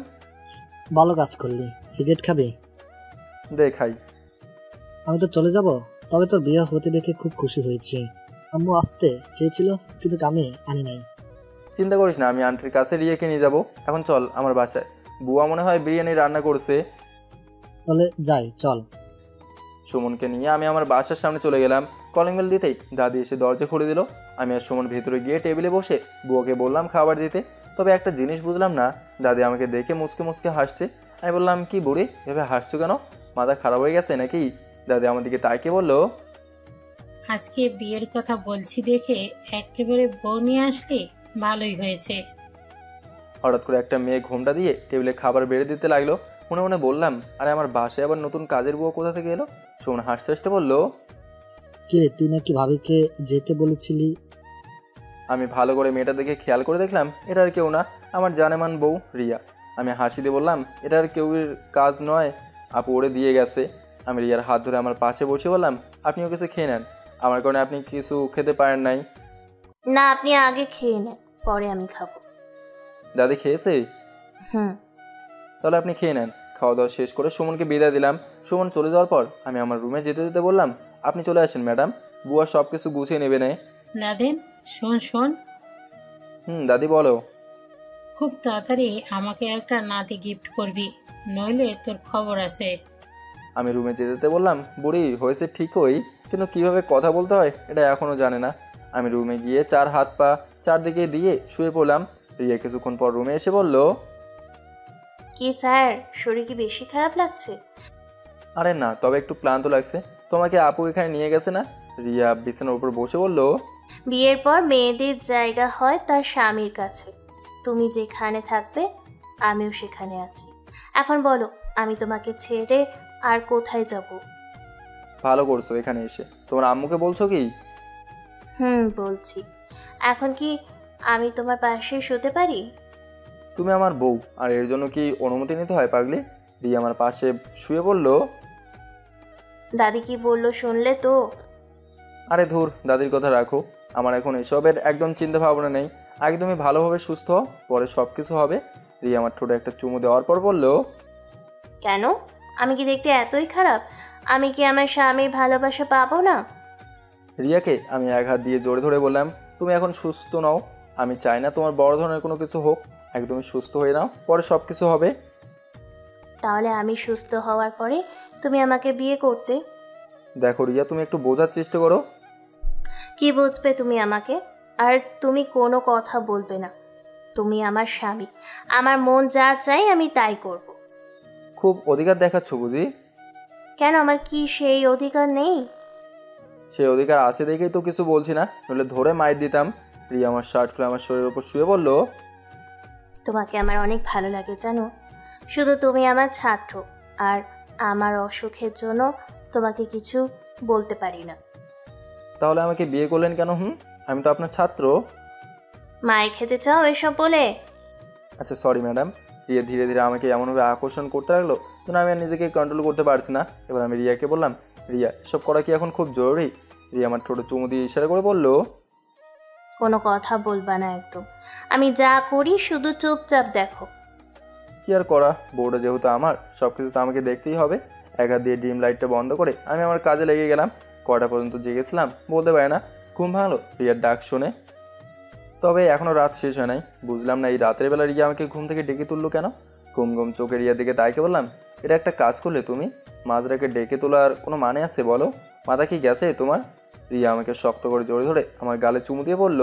ভালো কাজ করলি। সিগারেট খাবি? দেখাই। আমি তো চলে যাব, তবে তোর বিয়ে হতে দেখে খুব খুশি হয়েছি। আম্মু আসতে চেয়েছিল, কিন্তু আমি আনি নাই। চিন্তা করিস না, আমি আন্টির কাছে রিয়াকে নিয়ে যাব। এখন চল আমার বাসায়, বুয়া মনে হয় বিরিয়ানি রান্না করছে। তাহলে যাই, চল। সুমনকে নিয়ে আমি আমার বাসার সামনে চলে গেলাম। কলিং বেল দিতেই দাদি এসে দরজা খুলে দিল। আমি আর সুমন ভেতরে গিয়ে টেবিলে বসে বুয়াকে বললাম খাবার দিতে। তবে একটা জিনিস বুঝলাম না, দাদি আমাকে দেখে মুসকে মুসকে হাসছে। আমি বললাম, কি বুড়ি এভাবে হাসছো কেন, মাথা খারাপ হয়ে গেছে নাকি? দাদি আমার দিকে তাকিয়ে বলল, আজকে বিয়ের কথা বলছি দেখে একেবারে বউ নিয়ে আসলি, ভালোই হয়েছে। হঠাৎ করে একটা মেয়ে ঘোমটা দিয়ে টেবিলে খাবার বেড়ে দিতে লাগলো। মনে মনে বললাম, আরে আমার বাসায় আবার নতুন কাজের বুয়া কোথা থেকে এলো? সুমন হাসতে হাসতে বলল, কিরে, তুই নাকি ভাবিকে যেতে বলেছিলি? আমি ভালো করে মেয়েটা দেখে খেয়াল করে দেখলাম এটা আর কেউ না, আমার জানেমান বউ রিয়া। আমি হাসি দিয়ে বললাম, এটা আর কেউ কাজ নয়, আপু ওরে দিয়ে গেছে। আমি রিয়ার হাত ধরে আমার পাশে বসে বললাম, আপনি ওকে খেয়ে নেন, আমার কারণে আপনি কিছু খেতে পারেন নাই। না, আপনি আগে খেয়ে নেন, পরে আমি খাবো। দাদি খেয়েছে? হুম। তাহলে আপনি খেয়ে নেন। খাওয়া দাওয়া শেষ করে সুমনকে বিদায় দিলাম। সুমন চলে যাওয়ার পর আমি আমার রুমে যেতে যেতে বললাম, আপনি চলে আসেন ম্যাডাম, বুয়া সব কিছু গুছিয়ে নেবে না। নাদিন, শোন, দাদি বলো। খুব তাড়াতাড়ি আমাকে একটা নাতি গিফট করবি, নইলে তোর খবর আছে। আমি রুমে যেতে যেতে বললাম, বুড়ি হয়েছে ঠিকই, কিন্তু কিভাবে কথা বলতে হয় এটা এখনও জানে না। আমি রুমে গিয়ে হাত পা চারদিকে দিয়ে শুয়ে পড়লাম। রিয়া কিছুক্ষণ পর রুমে এসে বলল, কি স্যার, শরীর কি বেশি খারাপ লাগছে? আরে না, তবে একটু ক্লান্ত লাগছে। তোমাকে আপু এখানে নিয়ে গেছে না? রিয়া বিছানার উপর বসে বলল, বিয়ের পর মেয়েদের জায়গা হয় তার স্বামীর কাছে। তুমি যেখানে থাকবে আমিও সেখানে আছি। এখন বলো, আমি তোমাকে ছেড়ে আর কোথায় যাব? ভালো করছো এখানে এসে। তোমার আম্মুকে বলছো কি? বলছি। এখন কি আমি তোমার পাশে শুতে পারি? তুমি আমার বউ, আর এর জন্য কি অনুমতি নিতে হয় পাগলি? রিয়া আমার পাশে শুয়ে বলল, দাদি কি বললো শুনলে তো? আরে ধুর, দাদির কথা রাখো। আমার এখন এসবের একদম চিন্তা ভাবনা নেই। আগে তুমি ভালোভাবে সুস্থ হও, পরে সব কিছু হবে। রিয়া আমার ঠোঁটে একটা চুমু দেওয়ার পর বলল, কেন? আমি কি দেখতে এতই খারাপ? আমি কি আমার স্বামীর ভালোবাসা পাবো না? রিয়াকে আমি এক হাত দিয়ে জোরে ধরে বললাম, তুমি এখন সুস্থ নও। আমি চাই না তোমার বড় ধরনের কোনো কিছু হোক। একদমই সুস্থ হয়ে নাও, পরে সব কিছু হবে। তাহলে আমি সুস্থ হওয়ার পরে তুমি আমাকে বিয়ে করতে? দেখো রিয়া, তুমি একটু বোঝার চেষ্টা করো। কি বুঝবে তুমি আমাকে? আর তুমি কোনো কথা বলবে না। তুমি আমার স্বামী, আমার মন যা চাই আমি তাই করব। খুব অধিকার দেখাচ্ছ বুঝি? কেন, আমার কি সেই অধিকার নেই? সেই অধিকার আছে দেখেই তো কিছু বলছি না, নইলে ধরে মাইর দিতাম। রিয়া আমার শার্ট খুলে আমার শরীরের উপর শুয়ে বলল, তোমাকে আমার অনেক ভালো লাগে জানো। শুধু তুমি আমার ছাত্র, আর আমার অসুখের জন্য তোমাকে কিছু বলতে পারি না। তাহলে আমাকে বিয়ে করলেন কেন? আমি তো আপনার ছাত্র। মায়ের খেতে চাও এসব বলে? আচ্ছা সরি ম্যাডাম। রিয়া ধীরে ধীরে আমাকে এমনভাবে আকর্ষণ করতে লাগলো যেন আমি আর নিজেকে কন্ট্রোল করতে পারছি না। এবার আমি রিয়াকে বললাম, রিয়া এসব করা কি এখন খুব জরুরি? রিয়া আমার ঠোঁটে চুমু দিয়ে ইশারা করে বলল, কোনো কথা বলবা না একদম। আমি যা করি শুধু চুপচাপ দেখো। কি আর করা, বউটা যেহেতু আমার, সব কিছু তো আমাকে দেখতেই হবে। এক হাত দিয়ে ডিম লাইটটা বন্ধ করে আমি আমার কাজে লেগে গেলাম। কটা পর্যন্ত জেগেছিলাম বলতে পারে না। ঘুম ভাঙলো রিয়ার ডাক শুনে। তবে এখনও রাত শেষ হয় নাই। বুঝলাম না এই রাতের বেলা রিয়া আমাকে ঘুম থেকে ডেকে তুললো কেন। ঘুম ঘুম চোখে রিয়ার দিকে তাইকে বললাম, এটা একটা কাজ করলে তুমি? মাঝরাকে ডেকে তোলার কোনো মানে আছে বলো? মাথা কি গেছে তোমার? রিয়া আমাকে শক্ত করে জড়ে ধরে আমার গালে চুমু দিয়ে বলল,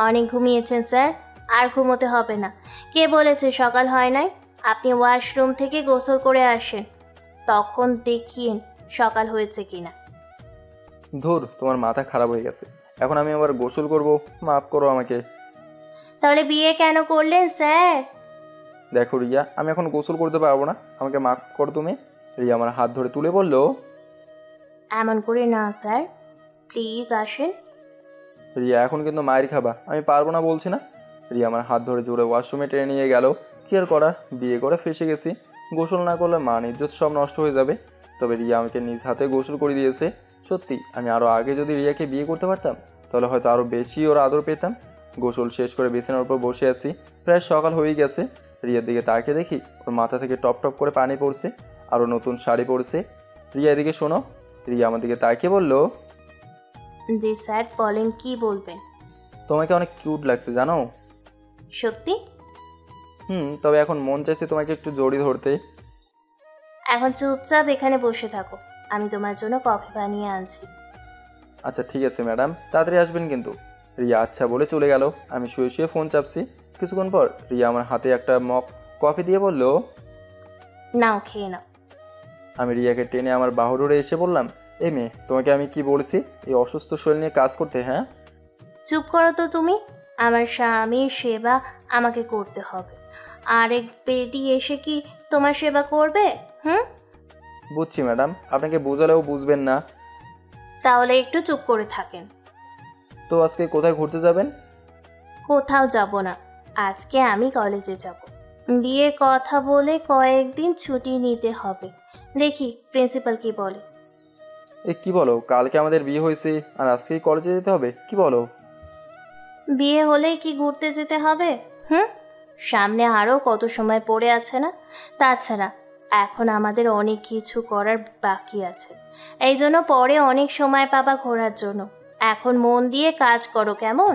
অনেক ঘুমিয়েছেন স্যার, আর ঘুমোতে হবে না। কে বলেছে সকাল হয় নাই? আপনি ওয়াশরুম থেকে গোসল করে আসেন, তখন দেখিয়েন সকাল হয়েছে কিনা। ধুর, তোমার মাথা খারাপ হয়ে গেছে। এখন আমি আবার গোসল করব? মাফ করো আমাকে। তাহলে বিয়ে কেন করলেন স্যার? দেখো রিয়া, আমি এখন গোসল করতে পারবো না, আমাকে মাফ করো তুমি। রিয়া আমার হাত ধরে তুলে বলল, এমন করে না স্যার, প্লিজ আসেন। রিয়া এখন কিন্তু মায়ের খাবা, আমি পারবো না বলছি না। রিয়া আমার হাত ধরে জোরে ওয়াশরুমে টেনে নিয়ে গেল। কি আর করার, বিয়ে করে ফেসে গেছি। গোসল না করলে মান ইজ্জত সব নষ্ট হয়ে যাবে। তবে রিয়া আমাকে নিজ হাতে গোসল করে দিয়েছে। সত্যি আমি আরও আগে যদি রিয়াকে বিয়ে করতে পারতাম তাহলে হয়তো আরও বেশি ওর আদর পেতাম। গোসল শেষ করে বিছানার উপর বসে আছি, প্রায় সকাল হয়েই গেছে। রিয়ার দিকে তাকিয়ে দেখি ওর মাথা থেকে টপ টপ করে পানি পড়ছে, আরও নতুন শাড়ি পরছে। রিয়া এদিকে শোনো। রিয়া আমার দিকে তাকিয়ে বলল, জি স্যার বলেন, কি বলবেন? তোমাকে অনেক কিউট লাগছে জানো। সত্যি? তবে এখন মন চাইছে তোমাকে একটু জড়িয়ে ধরতে। এখন চুপচাপ এখানে বসে থাকো, আমি তোমার জন্য কফি বানিয়ে আনছি। আচ্ছা ঠিক আছে ম্যাডাম, তাড়াতাড়ি আসবেন কিন্তু। রিয়া আচ্ছা বলে চলে গেল। আমি শুয়ে শুয়ে ফোন চাপছি। কিছুক্ষণ পর রিয়া আমার হাতে একটা মগ কফি দিয়ে বলল, নাও খেয়ে নাও। আমি রিয়াকে টেনে আমার বাহুডোরে এসে বললাম, এই মেয়ে, তোমাকে আমি কি বলেছি এই অসুস্থ শরীর নিয়ে কাজ করতে? হ্যাঁ চুপ করো তো তুমি। আমার স্বামীর সেবা আমাকে করতে হবে, আরেক বেটি এসে কি তোমার সেবা করবে? বুঝছি ম্যাডাম, আপনাকে বোঝালেও বুঝবেন না। তাহলে একটু চুপ করে থাকেন। তো আজকে কোথায় ঘুরতে যাবেন? কোথাও যাব না, আজকে আমি কলেজে যাব। বিয়ের কথা বলে কয়েকদিন ছুটি নিতে হবে, দেখি প্রিন্সিপাল কি বলে। কি বলো, কালকে আমাদের বিয়ে হয়েছে আর আজকেই কলেজে যেতে হবে? কি বলো? বিয়ে হলেই কি ঘুরতে যেতে হবে? সামনে আরও কত সময় পড়ে আছে না? তাছাড়া এখন আমাদের অনেক কিছু করার বাকি আছে, এই জন্য পরে অনেক সময় পাবা ঘোরার জন্য। এখন মন দিয়ে কাজ করো কেমন?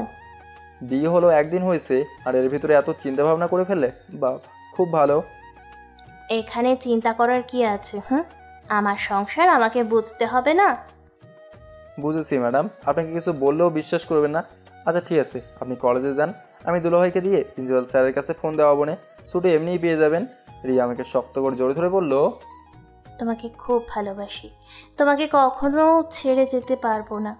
বিয়ে হলো একদিন হয়েছে আর এর ভিতরে এত চিন্তা ভাবনা করে ফেললে? বাহ, খুব ভালো। এখানে চিন্তা করার কি আছে? আমার সংসার আমাকে বুঝতে হবে না? বুঝেছি ম্যাডাম, আপনাকে কিছু বললেও বিশ্বাস করবেন না। আচ্ছা ঠিক আছে, আপনি কলেজে যান, আমি দুলাভাইকে দিয়ে প্রিন্সিপাল স্যারের কাছে ফোন দেওয়া বনে ছুটি এমনিই পেয়ে যাবেন। রিয়া আমাকে শক্ত করে জড়িয়ে ধরে বলল, তোমাকে খুব ভালোবাসি, তোমাকে কখনো ছেড়ে যেতে পারবো না।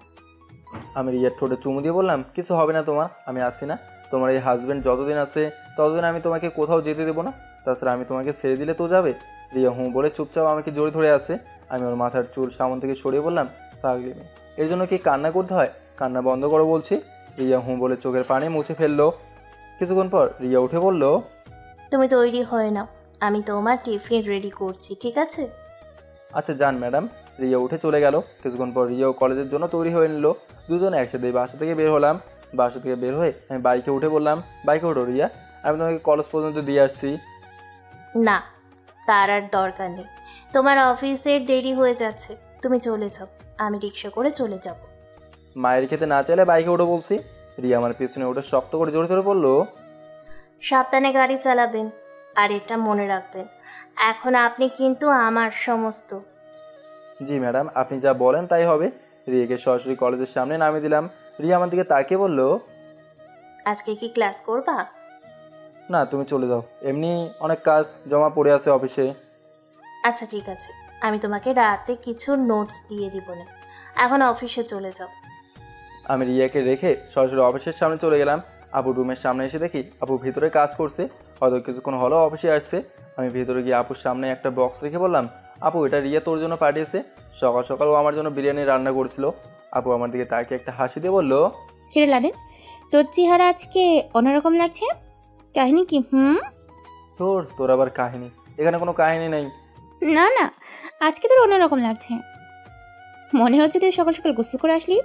আমি রিয়ার ঠোঁটে চুমু দিয়ে বললাম, কিছু হবে না তোমার, আমি আসি না। তোমার এই হাজব্যান্ড যতদিন আছে ততদিন আমি তোমাকে কোথাও যেতে দেবো না। তাছাড়া আমি তোমাকে ছেড়ে দিলে তো যাবে। রিয়া হুঁ বলে চুপচাপ আমাকে জড়িয়ে ধরে আসে। আমি ওর মাথার চুল সামন থেকে সরিয়ে বললাম, পাগলি মেয়ে, এর জন্য কি কান্না করতে হয়? কান্না বন্ধ করো বলছি। রিয়া হুঁ বলে চোখের পানি মুছে ফেললো। কিছুক্ষণ পর রিয়া উঠে বলল, তুমি তৈরি হয়ে নাও, আমি তোমার টিফিন রেডি করছি, ঠিক আছে? আচ্ছা যান ম্যাডাম। রিয়া উঠে চলে গেল। কিছুক্ষণ পর রিয়াও কলেজের জন্য তৈরি হয়ে নিল। দুজনে একসাথে বাসা থেকে বের হলাম। বাসা থেকে বের হয়ে আমি বাইকে উঠে বললাম, বাইকে ওঠো রিয়া, আমি তোমাকে কলেজ পর্যন্ত দিয়ে আসছি। না, তার আর দরকার নেই, তোমার অফিসের দেরি হয়ে যাচ্ছে, তুমি চলে যাও, আমি রিক্সা করে চলে যাব। মায়ের খেতে না চাইলে বাইকে উঠে বলছি। রিয়া আমার পিছনে উঠে শক্ত করে জড়িয়ে ধরে বলল, সাবধানে গাড়ি চালাবেন, আর এটা মনে রাখবেন, এখন আপনি কিন্তু আমার সমস্ত। জি ম্যাডাম, আপনি যা বলেন তাই হবে। রিয়াকে সরাসরি কলেজের সামনে নামিয়ে দিলাম। রিয়া আমার দিকে তাকিয়ে বলল, আজকে কি ক্লাস করবা? না, তুমি চলে যাও, এমনি অনেক কাজ জমা পড়ে আছে অফিসে। আচ্ছা ঠিক আছে, আমি তোমাকে রাতে কিছু নোটস দিয়ে দিব না, এখন অফিসে চলে যাও। আমি রিয়াকে রেখে সরাসরি অফিসের সামনে চলে গেলাম। আপু রুমের সামনে এসে দেখি আপু ভিতরে কাজ করছে, হয়তো কিছুক্ষণ হলো অফিসে আসছে। আমি ভিতরে গিয়ে আপুর সামনে একটা বক্স রেখে বললাম, আপু এটা রিয়া তোর জন্য পাঠিয়েছে, সকাল সকাল ও আমার জন্য বিরিয়ানি রান্না করছিল। আপু আমার দিকে তাকে একটা হাসি দিয়ে বলল, কিরে লাদেন, তোর চেহারা আজকে অন্যরকম লাগছে, কাহিনী কি? তোর আবার কাহিনী? এখানে কোনো কাহিনী নেই। না না, আজকে তোর অন্যরকম লাগছে, মনে হচ্ছে তুই সকাল সকাল গোসল করে আসলি।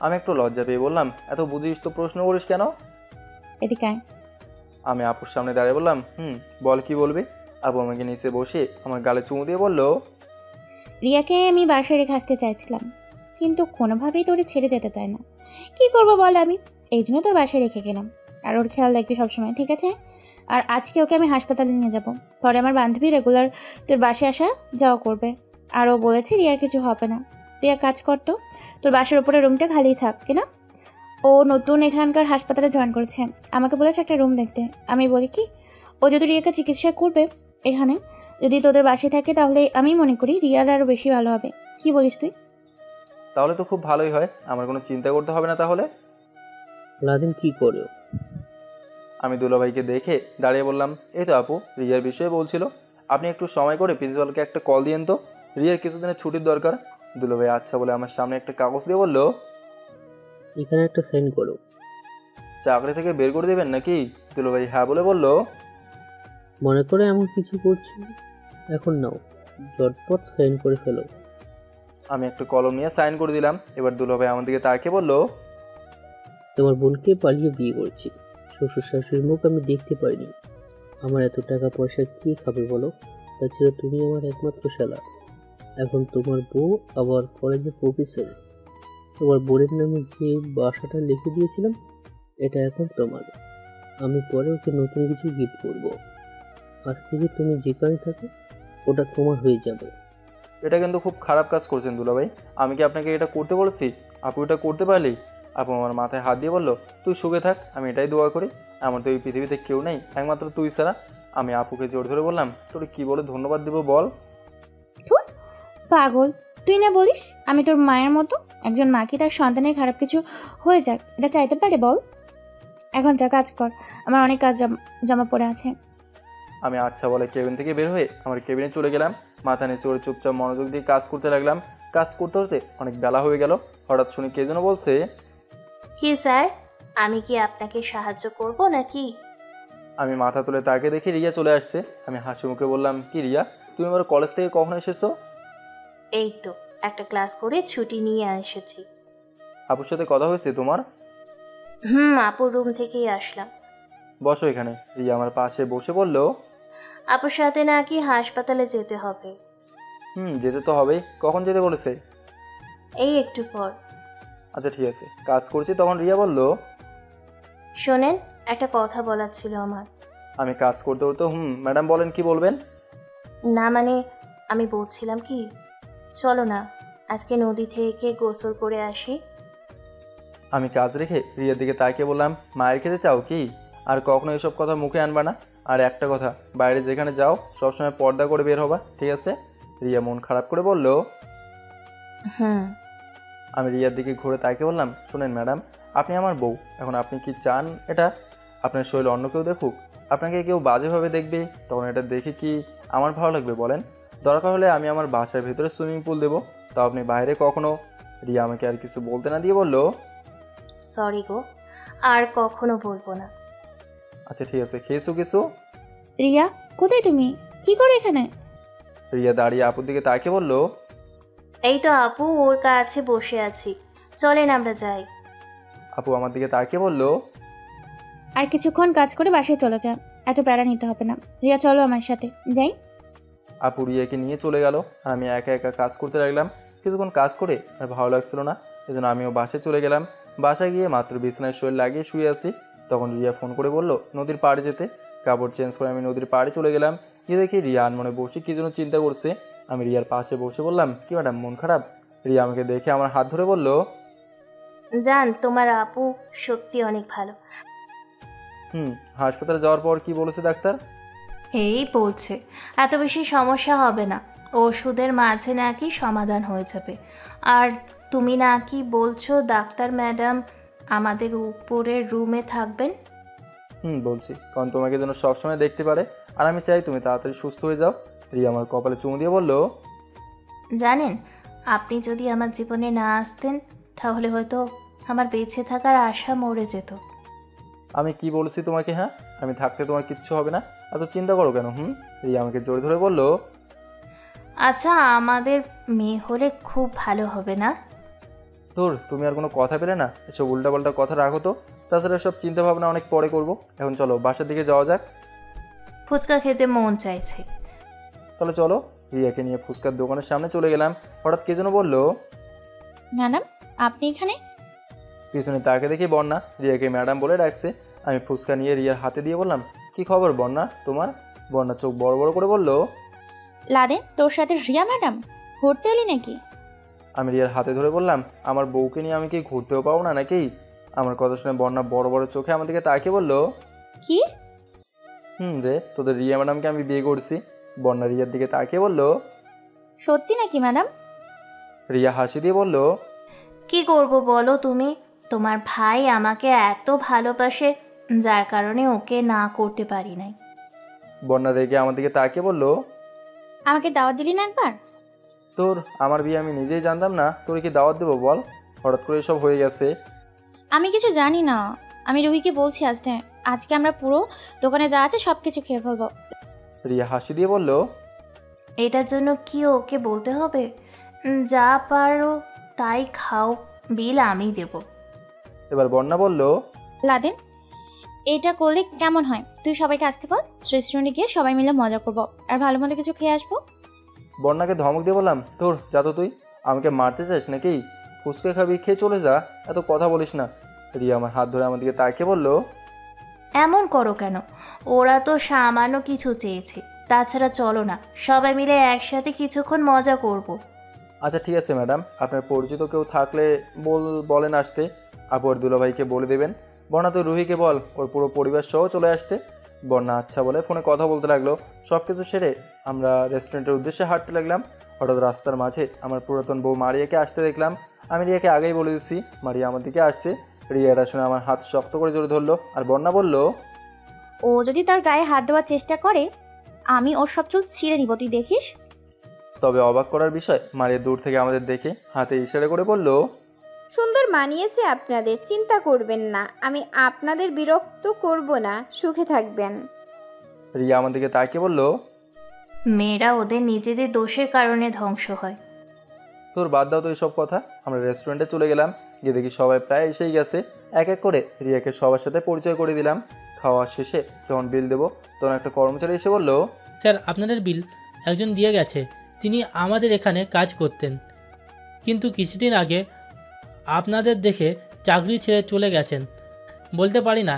আমি একটু লজ্জা পেয়ে বললাম, এত বুঝিস তো প্রশ্ন করিস কেন? এদিকে আয়। আমি আপুর সামনে দাঁড়িয়ে বললাম, বল কি বলবি? আপু আমাকে নিচে বসে আমার গালে চুমু দিয়ে বলল, রিয়াকে আমি বাসায় রেখে আসতে চাইছিলাম, কিন্তু কোনোভাবেই তোরে ছেড়ে যেতে চায় না। কি করবো বল আমি, এই জন্য তোর বাসায় রেখে গেলাম। আর ওর খেয়াল রাখবি সবসময়, ঠিক আছে? আর আজকে ওকে আমি হাসপাতালে নিয়ে যাব, পরে আমার বান্ধবী রেগুলার তোর বাসায় আসা যাওয়া করবে। আর ও বলেছে রিয়ার কিছু হবে না, তুই এক কাজ করতো, তোর বাসার উপরে রুমটা খালি থাক কিনা। ও নতুন এখানকার হাসপাতালে জয়েন করেছে, আমাকে বলেছে একটা রুম দেখতে। আমি বলি কি, ও যদি রিয়াকে চিকিৎসা করবে এখানে, যদি তোদের বাসায় থাকে, তাহলে আমি মনে করি রিয়ার আরও বেশি ভালো হবে। কি বলিস তুই? তাহলে তো খুব ভালোই হয়, আমার কোনো চিন্তা করতে হবে না তাহলে। লাদেন কি করো? আমি দুলাভাইকে দেখে দাঁড়িয়ে বললাম, এই তো আপু রিয়ার বিষয়ে বলছিল, আপনি একটু সময় করে প্রিন্সিপালকে একটা কল দিয়েন তো, রিয়ার কিছুদিনের ছুটির দরকার। দুলাভাই আচ্ছা বলে আমার সামনে একটা কাগজ দিয়ে বলল, এখানে একটা সাইন করো। চাকরি থেকে বের করে দেবেন নাকি? দুলাভাই হ্যাঁ বলে বলল, মনে করে এমন কিছু করছো, এখন নাও, ঝটপট সাইন করে ফেলো। আমি একটা কলম নিয়ে সাইন করে দিলাম। এবার দুলাভাই আমার দিকে তাকিয়ে বলল, তোমার বোনকে পালিয়ে বিয়ে করেছি, শ্বশুর শাশুড়ির মুখ আমি দেখতে পাইনি। আমার এত টাকা পয়সা কি খাবে বলো? তাছাড়া তুমি আমার একমাত্র শালা। এখন তোমার বউ আবার কলেজে প্রফেসর। তোমার বোনের নামে যে বাসাটা লিখে দিয়েছিলাম, এটা এখন তোমার। আমি পরে ওকে নতুন কিছু গিফট করব। আজ থেকে তুমি যেখানে থাকো ওটা তোমার হয়ে যাবে। এটা কিন্তু খুব খারাপ কাজ করছেন দুলাভাই, আমি কি আপনাকে এটা করতে বলেছি? আপু এটা করতে পারলি? আপু আমার মাথায় হাত দিয়ে বলল, তুই সুখে থাক, আমি এটাই দোয়া করি। আমার তো এই পৃথিবীতে কেউ নেই, একমাত্র তুই ছাড়া। আমি আপুকে জোর ধরে বললাম, তোর কি বলে ধন্যবাদ দিব বল? পাগল, তুই না বলিস আমি তোর মায়ের মতো? একজন মা কি তার সন্তানের খারাপ কিছু হয়ে যাক এটা চাইতে পারে বল? এখন যা কাজ কর, আমার অনেক কাজ জমা পড়ে আছে। আমি আচ্ছা বলে কেবিন থেকে বের হয়ে আমার কেবিনে চলে গেলাম। মাথা নিচে করে চুপচাপ মনোযোগ দিয়ে কাজ করতে লাগলাম। কাজ করতে করতে অনেক বেলা হয়ে গেল। হঠাৎ শুনি কে যেন বলছে, কি স্যার, আমি কি আপনাকে সাহায্য করব নাকি? আমি মাথা তুলে তাকে দেখি রিয়া চলে আসছে। আমি হাসি মুখে বললাম, কি রিয়া, তুমি আমার কলেজ থেকে কখন এসেছো? এই তো একটা ক্লাস করে ছুটি নিয়ে এসেছি। আপুর সাথে কথা হয়েছে তোমার? আপুর রুম থেকেই আসলাম। বসো এখানে। রিয়া আমার পাশে বসে বলল, আপুর সাথে নাকি হাসপাতালে যেতে হবে। যেতে তো হবেই। কখন যেতে বলেছে? এই একটু পর। আচ্ছা ঠিক আছে, কাজ করছি। তখন রিয়া বলল, শোনেন, একটা কথা বলার ছিল আমার। আমি কাজ করতে করতে ম্যাডাম বলেন, কি বলবেন? না মানে আমি বলছিলাম কি, চলো না আজকে নদী থেকে গোসল করে আসি। আমি কাজ রেখে রিয়ার দিকে তাকিয়ে বললাম, মায়ের খেতে চাও কি? আর কখনো এসব কথা মুখে আনবা না। আর একটা কথা, বাইরে যেখানে যাও সবসময় পর্দা করে বের হবা, ঠিক আছে? রিয়া মন খারাপ করে বলল। হুম। আমি রিয়ার দিকে ঘুরে তাকিয়ে বললাম, শোনেন ম্যাডাম, আপনি আমার বউ, এখন আপনি কি চান এটা আপনার শরীর অন্য কেউ দেখুক? আপনাকে কেউ বাজেভাবে দেখবে, তখন এটা দেখে কি আমার ভালো লাগবে বলেন? দরকার হলে আমি আমার বাসার ভেতরে সুইমিং পুল দেবো, তাও আপনি বাইরে কখনো। রিয়া আমাকে আর কিছু বলতে না দিয়ে বলল, সরি গো, আর কখনো বলবো না। আচ্ছা ঠিক আছে, খেয়েছো কিছু? রিয়া, কোথায় তুমি? কি করে এখানে? রিয়া দাঁড়িয়ে আপুর দিকে তাকিয়ে বলল, এই তো আপু, ওর কাছে বসে আছি, চলেন আমরা যাই। আপু আমার দিকে তাকিয়ে বলল, আর কিছুক্ষণ কাজ করে বাসায় চলে যা, এত প্যারা নিতে হবে না। রিয়া চলো আমার সাথে যাই। আপু রিয়াকে নিয়ে চলে গেল আর আমি একা একা কাজ করতে লাগলাম। কিছুক্ষণ কাজ করে আর ভালো লাগছিল না, এজন্য আমিও বাসায় চলে গেলাম। বাসায় গিয়ে মাত্র বিছানায় শরীর লাগিয়ে শুয়ে আছি, তখন রিয়া ফোন করে বলল নদীর পাড়ে যেতে। কাপড় চেঞ্জ করে আমি নদীর পাড়ে চলে গেলাম। গিয়ে দেখি রিয়া আনমনে বসে কী যেন চিন্তা করছে। আমি রিয়ার পাশে বসে বললাম, কি ম্যাডাম মন খারাপ? রিয়া আমাকে দেখে আমার হাত ধরে বলল, জান, তোমার আপু সত্যি অনেক ভালো। হাসপাতালে যাওয়ার পর কি বলেছে ডাক্তার? এই বলছে এত বেশি সমস্যা হবে না, ওষুধের মাঝে নাকি সমাধান হয়ে যাবে। আর তুমি নাকি বলছো ডাক্তার ম্যাডাম আমাদের উপরের রুমে থাকবেন? বলছি, কারণ তোমাকে যেন সবসময় দেখতে পারে, আর আমি চাই তুমি তাড়াতাড়ি সুস্থ হয়ে যাও। রিয়া আমার কপালে চুমু দিয়ে বলল, জানেন, আপনি যদি আমার জীবনে না আসতেন তাহলে হয়তো আমার বেঁচে থাকার আশা মরে যেত। আমি কি বলছি তোমাকে? হ্যাঁ, আমি থাকতে তোমার কিচ্ছু হবে না, এত চিন্তা করো কেন? রিয়া আমাকে জোরে ধরে বলল, আচ্ছা, আমাদের মেয়ে হলে খুব ভালো হবে না? ধুর, তুমি আর কোনো কথা পেলে না, এসব উল্টাপাল্টা কথা রাখো তো। তাছাড়া সব চিন্তা ভাবনা অনেক পরে করব, এখন চলো বাসার দিকে যাওয়া যাক। ফুচকা খেতে মন চাইছে। তাহলে চলো। রিয়াকে নিয়ে ফুচকার দোকানের সামনে চলে গেলাম। হঠাৎ কে যেন বলল, ম্যাডাম আপনি এখানে? পিছনে তাকে দেখি বন্যা রিয়াকে ম্যাডাম বলে ডাকছে। আমি ফুচকা নিয়ে রিয়ার হাতে দিয়ে বললাম, কি খবর বন্যা তোমার? বন্যা চোখ বড় বড় করে বলল, লাদেন, তোর সাথে রিয়া ম্যাডাম ঘুরতে এলি নাকি? আমি রিয়ার হাতে ধরে বললাম, আমার বউকে নিয়ে আমি কি ঘুরতেও পাবো না নাকি? আমার কথা শুনে বন্যা বড় বড় চোখে আমার দিকে তাকিয়ে বলল, কি? রে, তোদের রিয়া ম্যাডামকে আমি বিয়ে করছি। বন্যা রিয়ার দিকে তাকিয়ে বলল, সত্যি নাকি ম্যাডাম? রিয়া হাসি দিয়ে বলল, কি করব বলো তুমি? তোমার ভাই আমাকে এত ভালোবাসে, যার কারণে ওকে না করতে পারি নাই। বন্যা রেগে আমার দিকে তাকিয়ে বলল, আমাকে দাওয়াত দিলি না একবার? তোর আমার বিয়ে আমি নিজেই জানতাম না, তোর কি দাওয়াত দেবো বল? হঠাৎ করে এসব হয়ে গেছে। আমি কিছু জানি না, আমি রুহিকে বলছি আসতে, আজকে আমরা পুরো দোকানে যা আছে সব কিছু খেয়ে ফেলবো। রিয়া হাসি দিয়ে বলল, এটার জন্য কি ওকে বলতে হবে? যা পারো তাই খাও, বিল আমি দেব। এবার বন্যা বলল, লাদেন, এটা করলে কেমন হয়? তুই সবাইকে আসতে বল, রেস্টুরেন্টে গিয়ে সবাই মিলে মজা করবো আর ভালো মন্দ কিছু খেয়ে আসবো। বন্যাকে ধমক দিয়ে বললাম, তোর যা তো, তুই আমাকে মারতে চাস নাকি? ফুচকা খাবি, খেয়ে চলে যা, এত কথা বলিস না। রিয়া আমার হাত ধরে আমার দিকে তাকিয়ে বলল, এমন করো কেন? ওরা তো সামান্য কিছু চেয়েছে, তাছাড়া চলো না সবাই মিলে একসাথে কিছুক্ষণ মজা করব। আচ্ছা ঠিক আছে ম্যাডাম, আপনার পরিচিত কেউ থাকলে বলেন আসতে। আপু আর দুলাভাইকে বলে দেবেন। বন্যা তো রুহিকে বল ওর পুরো পরিবার সহ চলে আসতে। বন্যা আচ্ছা বলে ফোনে কথা বলতে লাগলো। সব কিছু সেরে আমরা রেস্টুরেন্টের উদ্দেশ্যে হাঁটতে লাগলাম। হঠাৎ রাস্তার মাঝে আমার পুরাতন বউ মারিয়াকে আসতে দেখলাম। আমি রিয়াকে আগেই বলে দিচ্ছি মারিয়া আমার দিকে আসছে। রিয়া এটা শুনে আমার হাত শক্ত করে জোরে ধরলো আর বন্যা বলল, ও যদি তার গায়ে হাত দেওয়ার চেষ্টা করে আমি ওর সব চুল ছিঁড়ে নিব, তুই দেখিস। তবে অবাক করার বিষয়, মারিয়া দূর থেকে আমাদের দেখে হাতে ইশারা করে বলল, সুন্দর মানিয়েছে আপনাদের, চিন্তা করবেন না, আমি আপনাদের বিরক্ত করব না, সুখে থাকবেন। রিয়া আমার দিকে তাকিয়ে বলল, মেয়েরা ওদের নিজেদের দোষের কারণে ধ্বংস হয়। তোর বাদ দাও তো এইসব কথা। আমরা রেস্টুরেন্টে চলে গেলাম। গিয়ে দেখি সবাই প্রায় এসেই গেছে। এক এক করে রিয়াকে সবার সাথে পরিচয় করে দিলাম। খাওয়া শেষে যখন বিল দেবো তখন একটা কর্মচারী এসে বলল, স্যার আপনাদের বিল একজন দিয়ে গেছে, তিনি আমাদের এখানে কাজ করতেন, কিন্তু কিছুদিন আগে আপনাদের দেখে চাকরি ছেড়ে চলে গেছেন। বলতে পারি না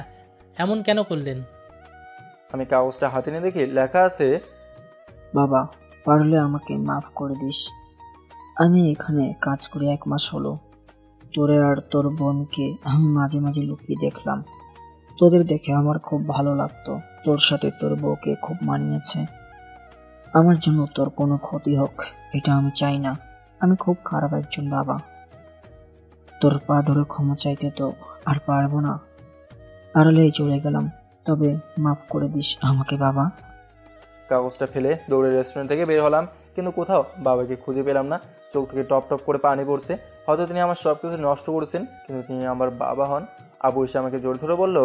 এমন কেন করলেন। আমি কাগজটা হাতে নিয়ে দেখি লেখা আছে, বাবা পারলে আমাকে মাফ করে দিস, আমি এখানে কাজ করে 1 মাস হলো। তোরে আর তোর বোনকে আমি মাঝে মাঝে লুকিয়ে দেখলাম। তোদের দেখে আমার খুব ভালো লাগতো। তোর সাথে তোর বউকে খুব মানিয়েছে। আমার জন্য তোর কোনো ক্ষতি হোক এটা আমি চাই না। আমি খুব খারাপ একজন বাবা। তোর পা ধরে ক্ষমা চাইতে তো আর পারবো না। আড়ালেই চলে গেলাম, তবে মাফ করে দিস আমাকে বাবা। কাগজটা ফেলে দৌড়ে রেস্টুরেন্ট থেকে বের হলাম, কিন্তু কোথাও বাবাকে খুঁজে পেলাম না। চোখ থেকে টপ টপ করে পানি পড়ছে। হয়তো তিনি আমার সব কিছু নষ্ট করেছেন, কিন্তু তিনি আমার বাবা হন। আবু এসে আমাকে জোর ধরে বলল,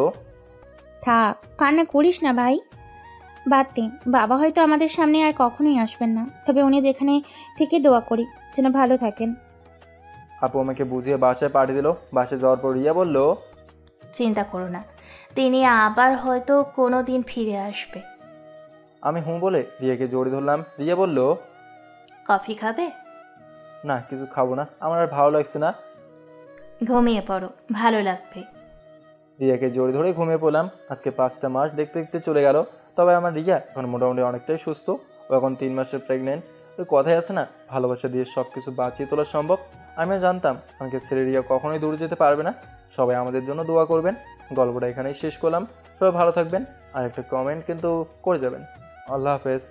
থাক, কান্না করিস না ভাই, বাদ দে। বাবা হয়তো আমাদের সামনে আর কখনোই আসবেন না, তবে উনি যেখানে থেকে দোয়া করি যেন ভালো থাকেন। আপু আমাকে বুঝিয়ে বাসায় পাঠিয়ে দিল। বাসায় যাওয়ার পর রিয়া বলল, চিন্তা করো না, তিনি আবার হয়তো কোনো দিন ফিরে আসবে। আমি হুঁ বলে রিয়াকে জড়িয়ে ধরলাম। রিয়া বলল, কফি খাবে? না, কিছু খাবো না, আমার আর ভালো লাগছে না। ঘুমিয়ে পড়ো, ভালো লাগবে। রিয়াকে জড়িয়ে ধরে ঘুমিয়ে পড়লাম। আজকে 5টা মাস দেখতে দেখতে চলে গেল। তবে আমার রিয়া এখন মোটামুটি অনেকটাই সুস্থ। ও এখন 3 মাসের প্রেগনেন্ট। ওই কথাই আছে না, ভালোবাসা দিয়ে সব কিছু বাঁচিয়ে তোলা সম্ভব। আমিও জানতাম আমাকে ছেড়ে রিয়া কখনোই দূরে যেতে পারবে না। সবাই আমাদের জন্য দোয়া করবেন। গল্পটা এখানেই শেষ করলাম। সবাই ভালো থাকবেন, আর একটা কমেন্ট কিন্তু করে যাবেন। আল্লাহ হাফেজ।